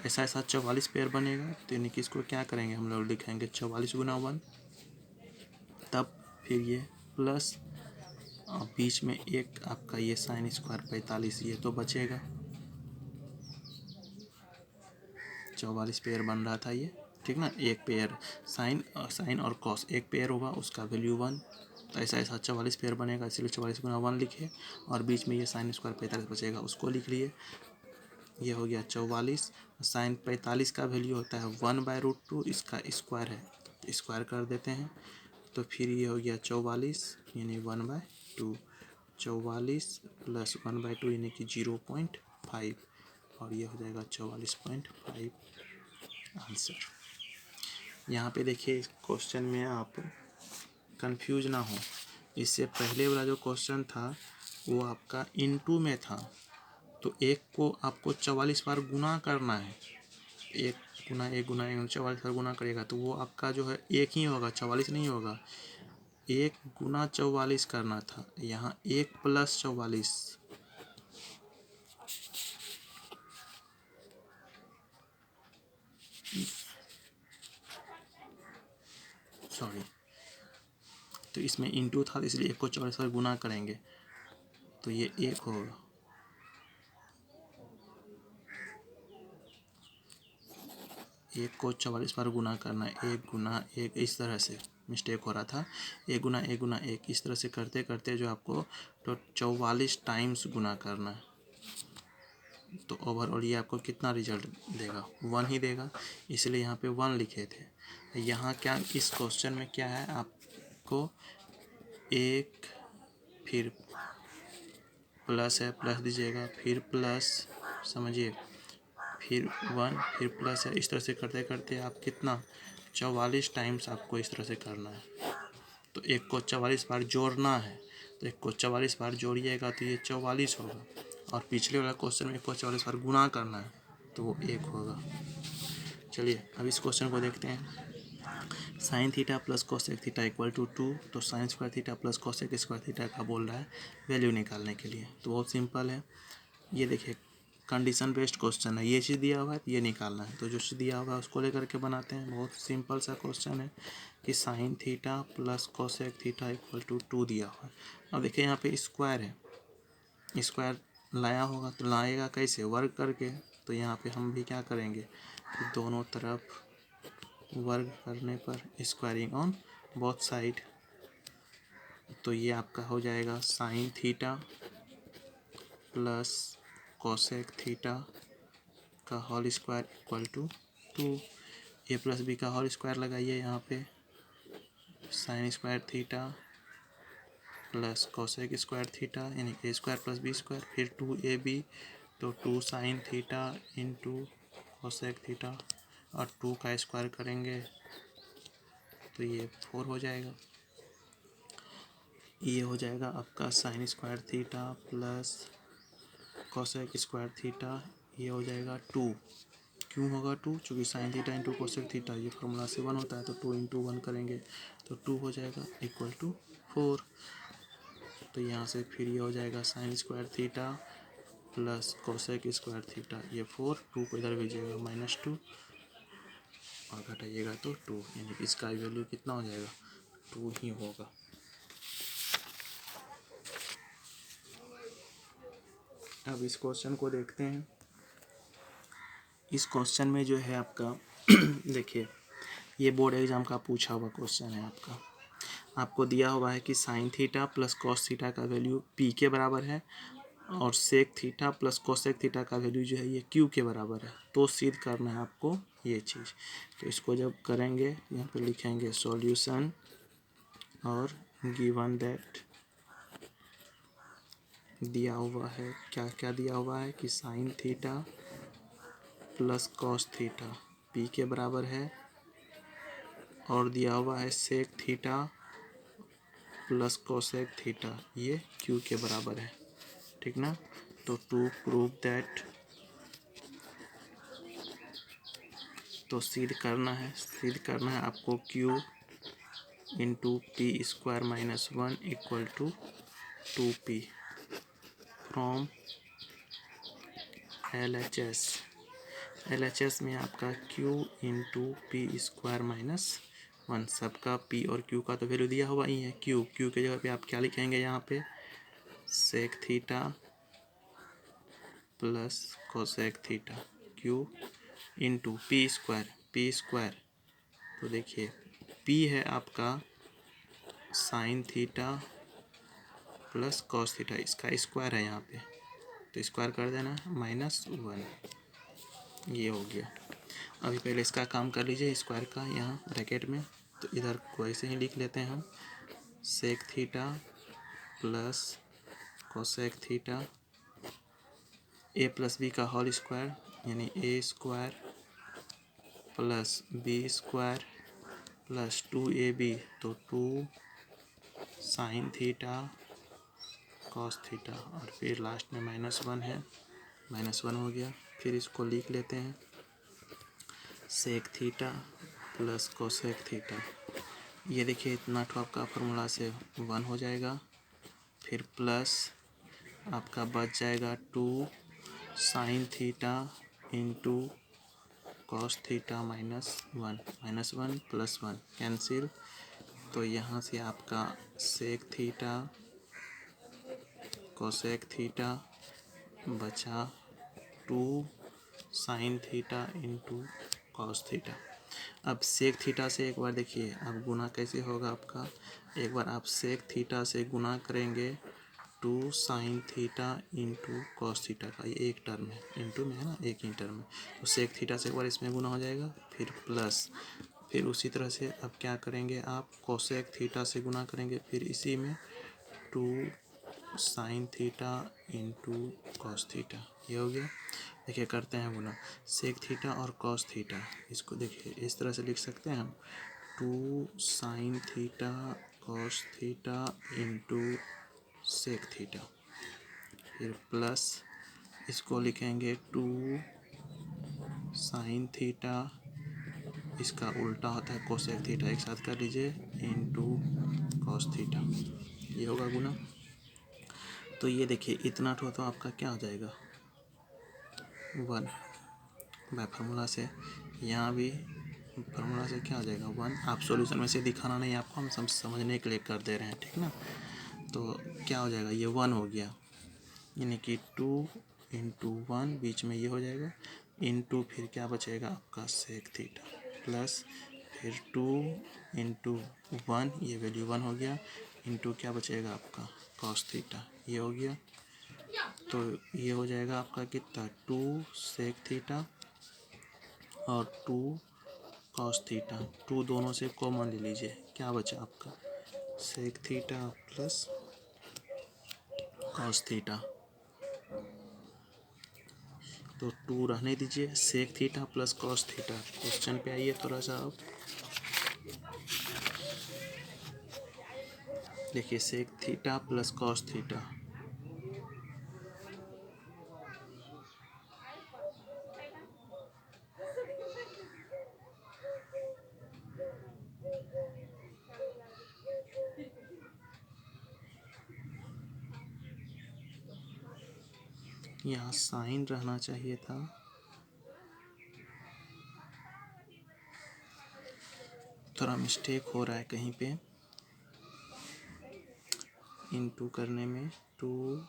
ऐसा ऐसा 44 पेयर बनेगा, तो यानी कि इसको क्या करेंगे हम लोग, लिखेंगे 44 गुना 1, तब फिर ये प्लस और बीच में एक आपका ये साइन स्क्वायर 45, ये तो बचेगा, 44 पेयर बन रहा था ये, ठीक ना। एक पेयर साइन और कॉस एक पेयर होगा, उसका वैल्यू 1, तो ऐसा ऐसा 44 पेयर बनेगा, इसलिए 44 गुना 1 लिखे और बीच में ये साइन स्क्वायर 45 बचेगा, उसको लिख लिए। ये हो गया 44, साइन 45 का वैल्यू होता है 1/√2, इसका स्क्वायर है तो स्क्वायर कर देते हैं, तो फिर ये हो गया 44 यानी 1/2, 44 प्लस 1/2 यानी कि 0.5 और ये हो जाएगा 44.5 आंसर। यहाँ पे देखिए इस क्वेश्चन में आप कंफ्यूज ना हो, इससे पहले वाला जो क्वेश्चन था वो आपका इनटू में था, तो एक को आपको 44 बार गुना करना है, 44 बार गुना करेगा तो वो आपका जो है एक ही होगा, 44 नहीं होगा, 1 गुना 44 करना था, यहाँ 1 प्लस 44, सॉरी, तो इसमें इंटू था इसलिए 1 को 44 बार गुना करेंगे तो ये 1 होगा, एक को 44 बार गुना करना है, 1 गुना 1, इस तरह से मिस्टेक हो रहा था, 1 गुना 1 गुना 1, इस तरह से करते करते जो आपको तो 44 टाइम्स गुना करना है, तो ओवरऑल ये आपको कितना रिजल्ट देगा 1 ही देगा, इसलिए यहाँ पे 1 लिखे थे। यहाँ क्या इस क्वेश्चन में क्या है, आपको एक फिर प्लस है, प्लस दीजिएगा, फिर प्लस, समझिए, फिर 1, फिर प्लस है, इस तरह से करते करते आप कितना 44 टाइम्स आपको इस तरह से करना है, तो 1 को 44 बार जोड़ना है, तो 1 को 44 बार जोड़िएगा तो ये 44 होगा, और पिछले वाला क्वेश्चन में 1 को 44 बार गुना करना है तो वो 1 होगा। चलिए अब इस क्वेश्चन को देखते हैं। Sine theta plus cosec theta equal to 2, तो sine square theta plus cosec square theta का बोल रहा है वैल्यू निकालने के लिए, तो बहुत सिंपल है। ये देखिए कंडीशन बेस्ड क्वेश्चन है, ये चीज़ दिया हुआ है ये निकालना है, तो जो चीज़ दिया हुआ है उसको लेकर के बनाते हैं। बहुत सिंपल सा क्वेश्चन है कि sine theta plus cosec theta equal to 2 दिया हुआ है। अब देखिए यहाँ पे स्क्वायर है, स्क्वायर लाया होगा तो लाएगा कैसे, वर्ग करके। तो यहाँ पे हम भी क्या करेंगे कि दोनों तरफ वर्ग करने पर स्क्वायरिंग ऑन बोथ साइड, तो ये आपका हो जाएगा sine theta plus cosec theta का whole square equal to 2। A plus B का होल स्क्वायर लगाइए यहाँ पे, sine square theta plus cosec square theta यानी A square plus B square, फिर 2ab, तो 2 sine theta into cosec theta और 2 का स्क्वायर करेंगे तो ये 4 हो जाएगा। ये हो जाएगा आपका sign square theta plus cosec square theta, ये हो जाएगा 2। क्यों होगा 2? चूँकि sign theta into cosec theta ये फॉर्मूला से 1 होता है, तो 2 इंटू 1 करेंगे तो 2 हो जाएगा इक्वल टू 4। तो यहाँ से फिर ये हो जाएगा sine square theta plus cosec square theta, ये 4, 2 को इधर भेजिएगा -2 और घटाइएगा तो 2, यानी कि इसका वैल्यू कितना हो जाएगा 2 ही होगा। अब इस क्वेश्चन को देखते हैं। इस क्वेश्चन में जो है आपका देखिए ये बोर्ड एग्जाम का पूछा हुआ क्वेश्चन है आपका। आपको दिया हुआ है कि sine theta plus cos theta का वैल्यू पी के बराबर है और sec theta plus cosec theta का वैल्यू जो है ये क्यू के बराबर है। तो सिद्ध करना है आपको ये चीज़। तो इसको जब करेंगे यहाँ पे लिखेंगे सॉल्यूशन और गिवन दैट दिया हुआ है, क्या क्या दिया हुआ है कि sine theta plus cos theta p के बराबर है और दिया हुआ है sec theta plus cosec theta ये क्यू के बराबर है, ठीक ना। तो टू प्रूव दैट, तो सिद्ध करना है आपको q into p square minus 1 equal to 2p from LHS में आपका q into p square minus 1, सबका p और q का तो वैल्यू दिया हुआ ही है। q के जगह पे आप क्या लिखेंगे यहाँ पे sec theta plus cosec theta q into p square, तो देखिए p है आपका sine theta plus cos theta, इसका स्क्वायर है यहाँ पे तो स्क्वायर कर देना -1, ये हो गया। अभी पहले इसका काम कर लीजिए स्क्वायर का यहाँ ब्रैकेट में, तो इधर को ऐसे ही लिख लेते हैं हम sec theta plus cosec theta A plus B का होल स्क्वायर यानी A square plus B square plus 2ab, तो 2 साइन थीटा कॉस थीटा और फिर लास्ट में -1 है, -1 हो गया। फिर इसको लिख लेते हैं sec theta plus cosec theta, ये देखिए इतना तो आपका फार्मूला से 1 हो जाएगा, फिर प्लस आपका बच जाएगा 2 sine theta into cos theta -1 plus 1 cancel, तो यहाँ से आपका सेक थीटा कोसेक थीटा बचा 2 sine theta into cos theta. अब सेक थीटा से एक बार देखिए अब गुना कैसे होगा आपका, एक बार आप सेक थीटा से गुना करेंगे 2 sine theta into cos theta का, ये एक टर्म है, इंटू में है ना एक ही टर्म है, तो सेक थीटा से एक बार इसमें गुना हो जाएगा, फिर प्लस, फिर उसी तरह से अब क्या करेंगे आप कोसेक थीटा से गुना करेंगे, फिर इसी में 2 sine theta into cos theta, ये हो गया। देखिए करते हैं गुना सेक थीटा और कॉस थीटा, इसको देखिए इस तरह से लिख सकते हैं हम 2 sine theta cos theta into sec theta, फिर प्लस इसको लिखेंगे 2 साइन थीटा, इसका उल्टा होता है कोसेक थीटा, एक साथ कर लीजिए इंटू कॉस थीटा, ये होगा गुना। तो ये देखिए इतना तो आपका क्या हो जाएगा 1 बाय फार्मूला से, यहाँ भी फार्मूला से क्या हो जाएगा 1। आप सॉल्यूशन में से दिखाना नहीं आपको, हम समझने के लिए कर दे रहे हैं, ठीक ना। तो क्या हो जाएगा, ये 1 हो गया, यानी कि 2 इंटू 1 बीच में ये हो जाएगा, इंटू फिर क्या बचेगा आपका सेक थीटा, प्लस फिर 2 इंटू 1, ये वैल्यू 1 हो गया, इंटू क्या बचेगा आपका कॉस थीटा, ये हो गया। तो ये हो जाएगा आपका कितना 2 सेक थीटा और 2 कॉस थीटा, 2 दोनों से कॉमन ले लीजिए, क्या बचा आपका sec theta plus cos theta. तो 2 रहने दीजिए, sec theta plus cos theta. Question पे आइए थोड़ा सा आप देखिए, sec theta plus cos theta, यहाँ साइन रहना चाहिए था, थोड़ा मिस्टेक हो रहा है कहीं पे इनटू करने में। 2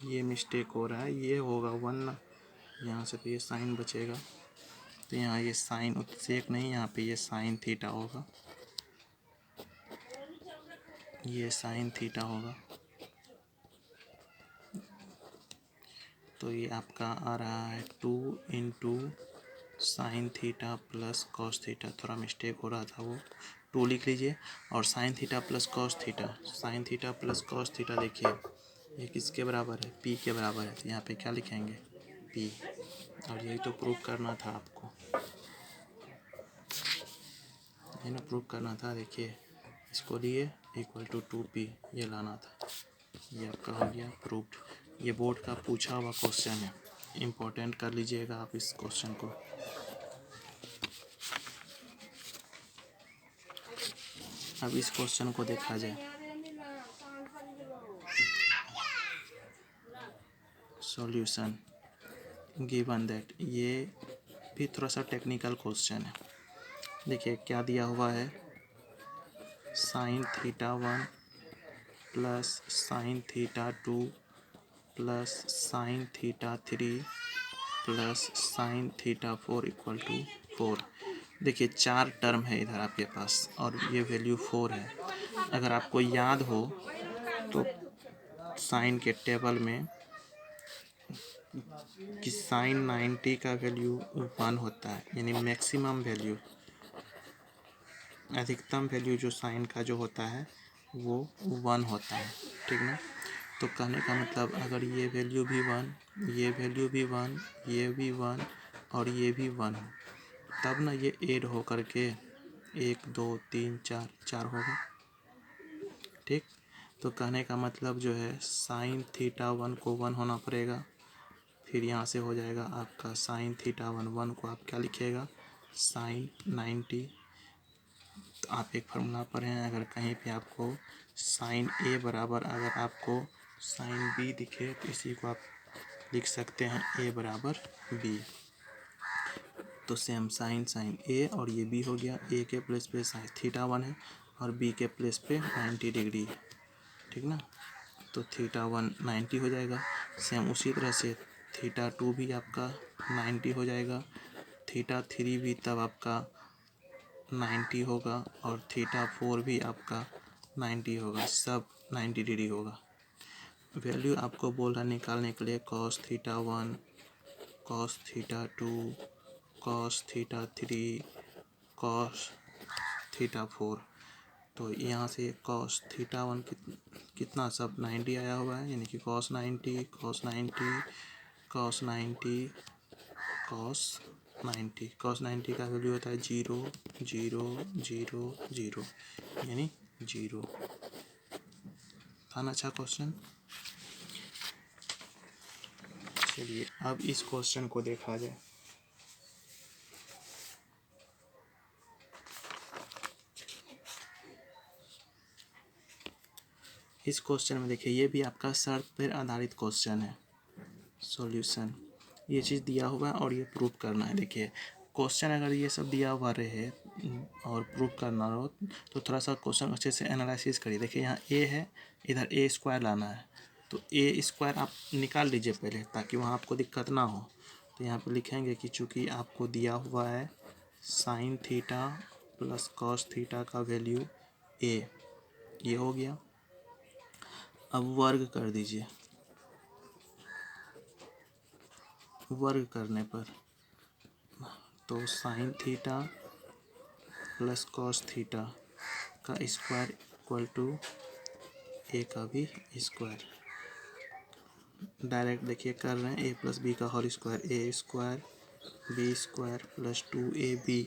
ये मिस्टेक हो रहा है, ये होगा 1 ना, यहाँ से तो ये साइन बचेगा, तो यहाँ ये साइन सेक नहीं, यहाँ पे ये साइन थीटा होगा, ये साइन थीटा होगा। तो ये आपका आ रहा है 2 into sine theta plus cos theta, थोड़ा मिस्टेक हो रहा था वो 2 लिख लीजिए, और sine theta plus cos theta, sign theta plus cos theta देखिए ये किसके बराबर है, पी के बराबर है, तो यहाँ पे क्या लिखेंगे पी, और यही तो प्रूव करना था आपको, यही ना प्रूव करना था। देखिए इसको लिए इक्वल टू 2p ये लाना था, ये आपका हो गया प्रूव्ड। ये बोर्ड का पूछा हुआ क्वेश्चन है, इम्पोर्टेंट कर लीजिएगा आप इस क्वेश्चन को। अब इस क्वेश्चन को देखा जाए, सॉल्यूशन गिवन दैट, ये भी थोड़ा सा टेक्निकल क्वेश्चन है। देखिए क्या दिया हुआ है, sine theta 1 plus sine theta 2 plus sine theta 3 plus sine theta 4 equal to 4। देखिए 4 टर्म है इधर आपके पास और ये वैल्यू 4 है। अगर आपको याद हो तो साइन के टेबल में कि साइन 90 का वैल्यू 1 होता है, यानी मैक्सिमम वैल्यू, अधिकतम वैल्यू जो साइन का जो होता है वो 1 होता है, ठीक ना। तो कहने का मतलब अगर ये वैल्यू भी 1, ये वैल्यू भी 1, ये भी 1 और ये भी 1 हो, तब ना ये ऐड हो करके 1 2 3 4 4 होगा, ठीक। तो कहने का मतलब जो है साइन थीटा 1 को 1 होना पड़ेगा, फिर यहाँ से हो जाएगा आपका साइन थीटा 1 को आप क्या लिखिएगा साइन 90। तो आप एक फार्मूला पढ़े हैं, अगर कहीं पे आपको साइन ए बराबर अगर आपको साइन बी दिखे तो इसी को आप लिख सकते हैं ए बराबर बी। तो सेम साइन साइन ए और ये बी हो गया, ए के प्लेस पे साइन थीटा 1 है और बी के प्लेस पे 90 डिग्री है, ठीक ना। तो थीटा 1 90 हो जाएगा। सेम उसी तरह से थीटा 2 भी आपका 90 हो जाएगा, थीटा 3 भी तब आपका 90 होगा और थीटा 4 भी आपका 90 होगा, सब 90 डिग्री होगा। वैल्यू आपको बोल रहा निकालने के लिए cos theta 1, cos theta 2, cos theta 3, cos theta 4। तो यहाँ से कॉस थीटा 1 कितना सब 90 आया हुआ है, यानी कि cos 90 cos 90 cos 90 cos 90 cos 90 का वैल्यू होता है 0 0 0 0, यानी 0। था ना अच्छा क्वेश्चन। चलिए अब इस क्वेश्चन को देखा जाए। इस क्वेश्चन में देखिए, ये भी आपका शर्त पर आधारित क्वेश्चन है। सॉल्यूशन, ये चीज़ दिया हुआ है और ये प्रूफ करना है। देखिए क्वेश्चन अगर ये सब दिया हुआ रहे और प्रूफ करना हो तो थोड़ा सा क्वेश्चन अच्छे से एनालिसिस करिए। देखिए यहाँ ए है, इधर ए स्क्वायर लाना है, तो ए स्क्वायर आप निकाल लीजिए पहले, ताकि वहाँ आपको दिक्कत ना हो। तो यहाँ पे लिखेंगे कि चूँकि आपको दिया हुआ है sine theta plus cos theta का वैल्यू ए, ये हो गया। अब वर्ग कर दीजिए, वर्ग करने पर तो sine theta plus cos theta का स्क्वायर इक्वल टू ए का भी स्क्वायर। डायरेक्ट देखिए कर रहे हैं, ए प्लस बी का whole square, A square B square plus 2ab,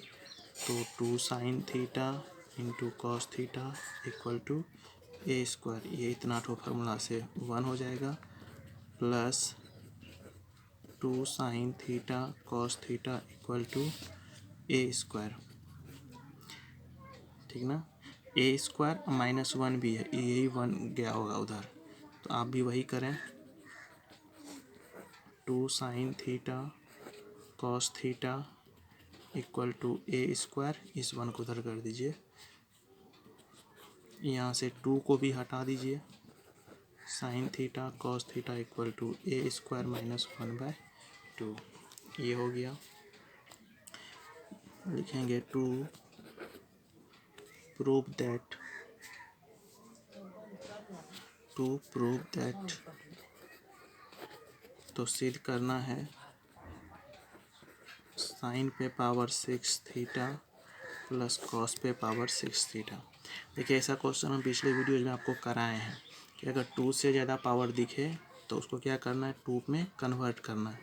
तो 2 sine theta into cos theta equal to A square. ये इतना ठो फार्मूला से 1 हो जाएगा, plus 2 sine theta cos theta equal to A square, ठीक ना। ए स्क्वायर -1 भी है, यही 1 गया होगा उधर, तो आप भी वही करें। 2 sine theta cos theta equal to A square, इस 1 को उधर कर दीजिए, यहाँ से 2 को भी हटा दीजिए। Sine theta cos theta equal to A square -1/2, ये हो गया। लिखेंगे टू प्रूव दैट तो सिद्ध करना है साइन पे पावर 6 थीटा प्लस कॉस पे पावर 6 थीटा। देखिए ऐसा क्वेश्चन हम पिछले वीडियोज में आपको कराए हैं कि अगर 2 से ज़्यादा पावर दिखे तो उसको क्या करना है, 2 में कन्वर्ट करना है।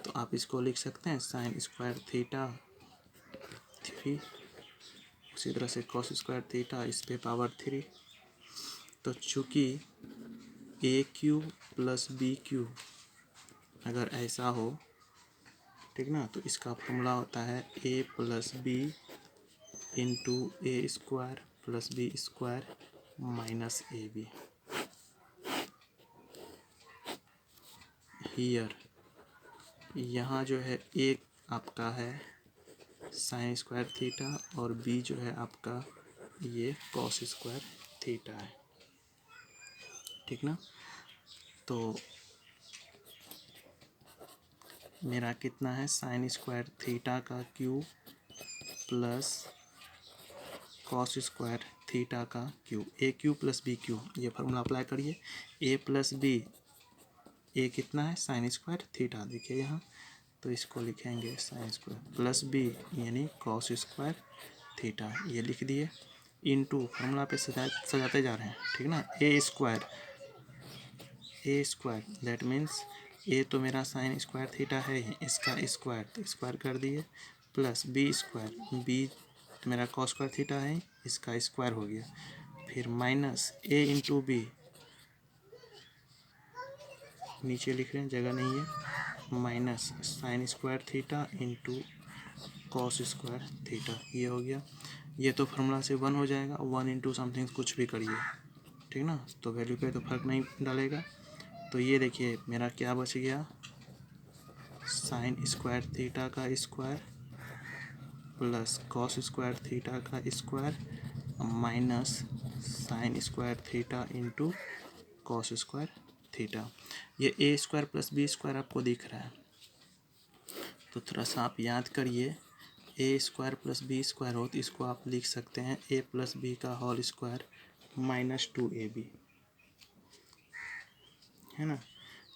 तो आप इसको लिख सकते हैं साइन स्क्वायर थीटा 3, उसी तरह से कॉस स्क्वायर थीटा इस पे पावर 3। तो चूँकि ए क्यूब प्लस बी क्यूब अगर ऐसा हो, ठीक ना, तो इसका फॉर्मूला होता है A plus B into A square plus B square minus A B. Here यहाँ जो है एक आपका है साइन स्क्वायर थीटा और बी जो है आपका ये कॉस स्क्वायर थीटा है, ठीक ना। तो मेरा कितना है, साइन स्क्वायर थीटा का cube plus cos square theta का क्यूब, ए क्यूब प्लस बी क्यूब, ये फार्मूला अप्लाई करिए। ए प्लस बी, ए कितना है साइन स्क्वायर थीटा, देखिए यहाँ, तो इसको लिखेंगे साइन स्क्वायर प्लस बी यानी कॉस स्क्वायर थीटा, ये लिख दिए, इनटू फार्मूला पे सजाते जा रहे हैं, ठीक ना। ए स्क्वायर दैट मीन्स ए तो मेरा साइन स्क्वायर थीटा है ही, इसका स्क्वायर, तो स्क्वायर कर दिए, प्लस बी स्क्वायर, बी तो मेरा कॉस स्क्वायर थीटा है, इसका स्क्वायर हो गया, फिर माइनस ए इंटू बी, नीचे लिख रहे हैं जगह नहीं है, minus sine square theta into cos square theta, ये हो गया। ये तो फार्मूला से 1 हो जाएगा, 1 इंटू समथिंग कुछ भी करिए, ठीक ना, तो वैल्यू पे तो फर्क नहीं डालेगा। तो ये देखिए मेरा क्या बच गया, साइन स्क्वायर थीटा का square plus cos square theta का square minus sine square theta into cos square theta. ये A square plus B square आपको दिख रहा है, तो थोड़ा सा आप याद करिए, ए स्क्वायर प्लस बी स्क्वायर हो तो इसको आप लिख सकते हैं ए प्लस बी का होल स्क्वायर -2ab, है ना।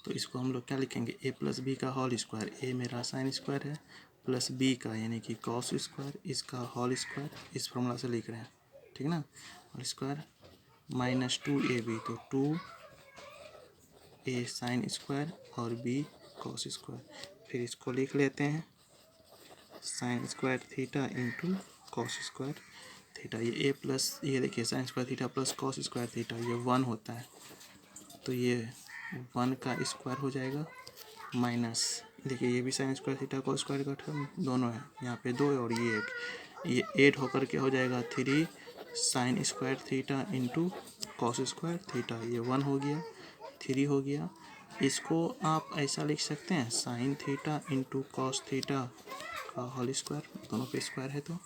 तो इसको हम लोग क्या लिखेंगे, ए प्लस बी का होल स्क्वायर, ए मेरा साइन स्क्वायर है प्लस बी का यानी कि कॉस स्क्वायर, इसका होल स्क्वायर, इस फॉर्मूला से लिख रहे हैं, ठीक ना, होल स्क्वायर माइनस 2ab, तो 2a साइन स्क्वायर और b कॉस स्क्वायर। फिर इसको लिख लेते हैं sign square theta into cos square theta. ये ए प्लस, ये देखिए sign square theta plus cos square theta, ये 1 होता है, तो ये 1 का स्क्वायर हो जाएगा माइनस, देखिए ये भी sign square theta cos square का टर्म दोनों है, यहाँ पे 2 है और ये 1, ये 8 होकर के हो जाएगा 3 sign square theta into cos square theta, ये 1 हो गया, 3 हो गया। इसको आप ऐसा लिख सकते हैं sine theta into cos theta का होल स्क्वायर, दोनों पे स्क्वायर है, तो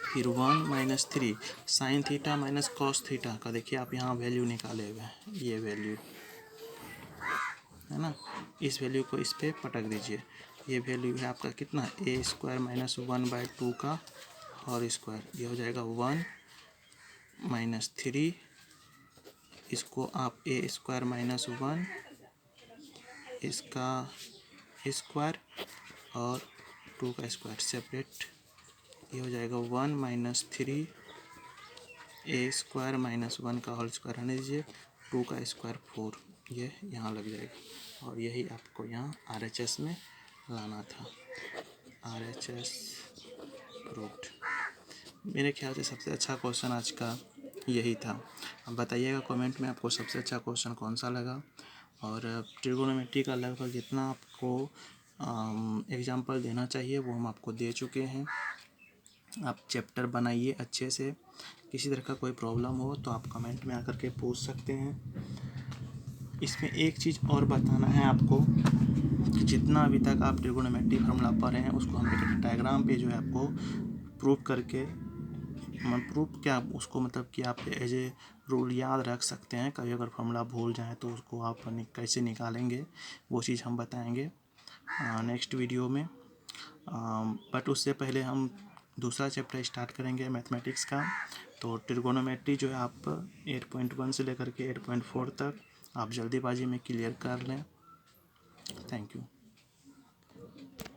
फिर 1 minus 3 sign theta minus cos theta का, देखिए आप यहाँ वैल्यू निकाले हुए हैं, ये वैल्यू है ना, इस वैल्यू को इस पे पटक दीजिए, ये वैल्यू है आपका कितना, ए स्क्वायर माइनस 1/2 का होल स्क्वायर, ये हो जाएगा 1 माइनस 3, इसको आप ए स्क्वायर माइनस 1 इसका स्क्वायर और 2 का स्क्वायर सेपरेट, ये हो जाएगा 1 माइनस 3 ए स्क्वायर माइनस 1 का होल स्क्वायर रहने दीजिए, 2 का स्क्वायर 4, ये यहाँ लग जाएगा, और यही आपको यहाँ RHS में लाना था, RHS प्रूव्ड। मेरे ख्याल से सबसे अच्छा क्वेश्चन आज का यही था। अब बताइएगा कमेंट में आपको सबसे अच्छा क्वेश्चन कौन सा लगा, और ट्रिगोनोमेट्री का लगभग जितना आपको एग्जाम्पल देना चाहिए वो हम आपको दे चुके हैं। आप चैप्टर बनाइए अच्छे से, किसी तरह का कोई प्रॉब्लम हो तो आप कमेंट में आकर के पूछ सकते हैं। इसमें एक चीज़ और बताना है आपको, जितना अभी तक आप ट्रिगोनोमेट्री फार्मूला पढ़े हैं उसको हम एक डायग्राम पे जो है आपको प्रूव करके, प्रूफ क्या उसको मतलब कि आप एज ए रूल याद रख सकते हैं, कभी अगर फार्मूला भूल जाए तो उसको आप कैसे निकालेंगे वो चीज़ हम बताएंगे नेक्स्ट वीडियो में। बट उससे पहले हम दूसरा चैप्टर स्टार्ट करेंगे मैथमेटिक्स का। तो ट्रिगोनोमेट्री जो है आप 8.1 से लेकर के 8.4 तक आप जल्दीबाजी में क्लियर कर लें। Thank you.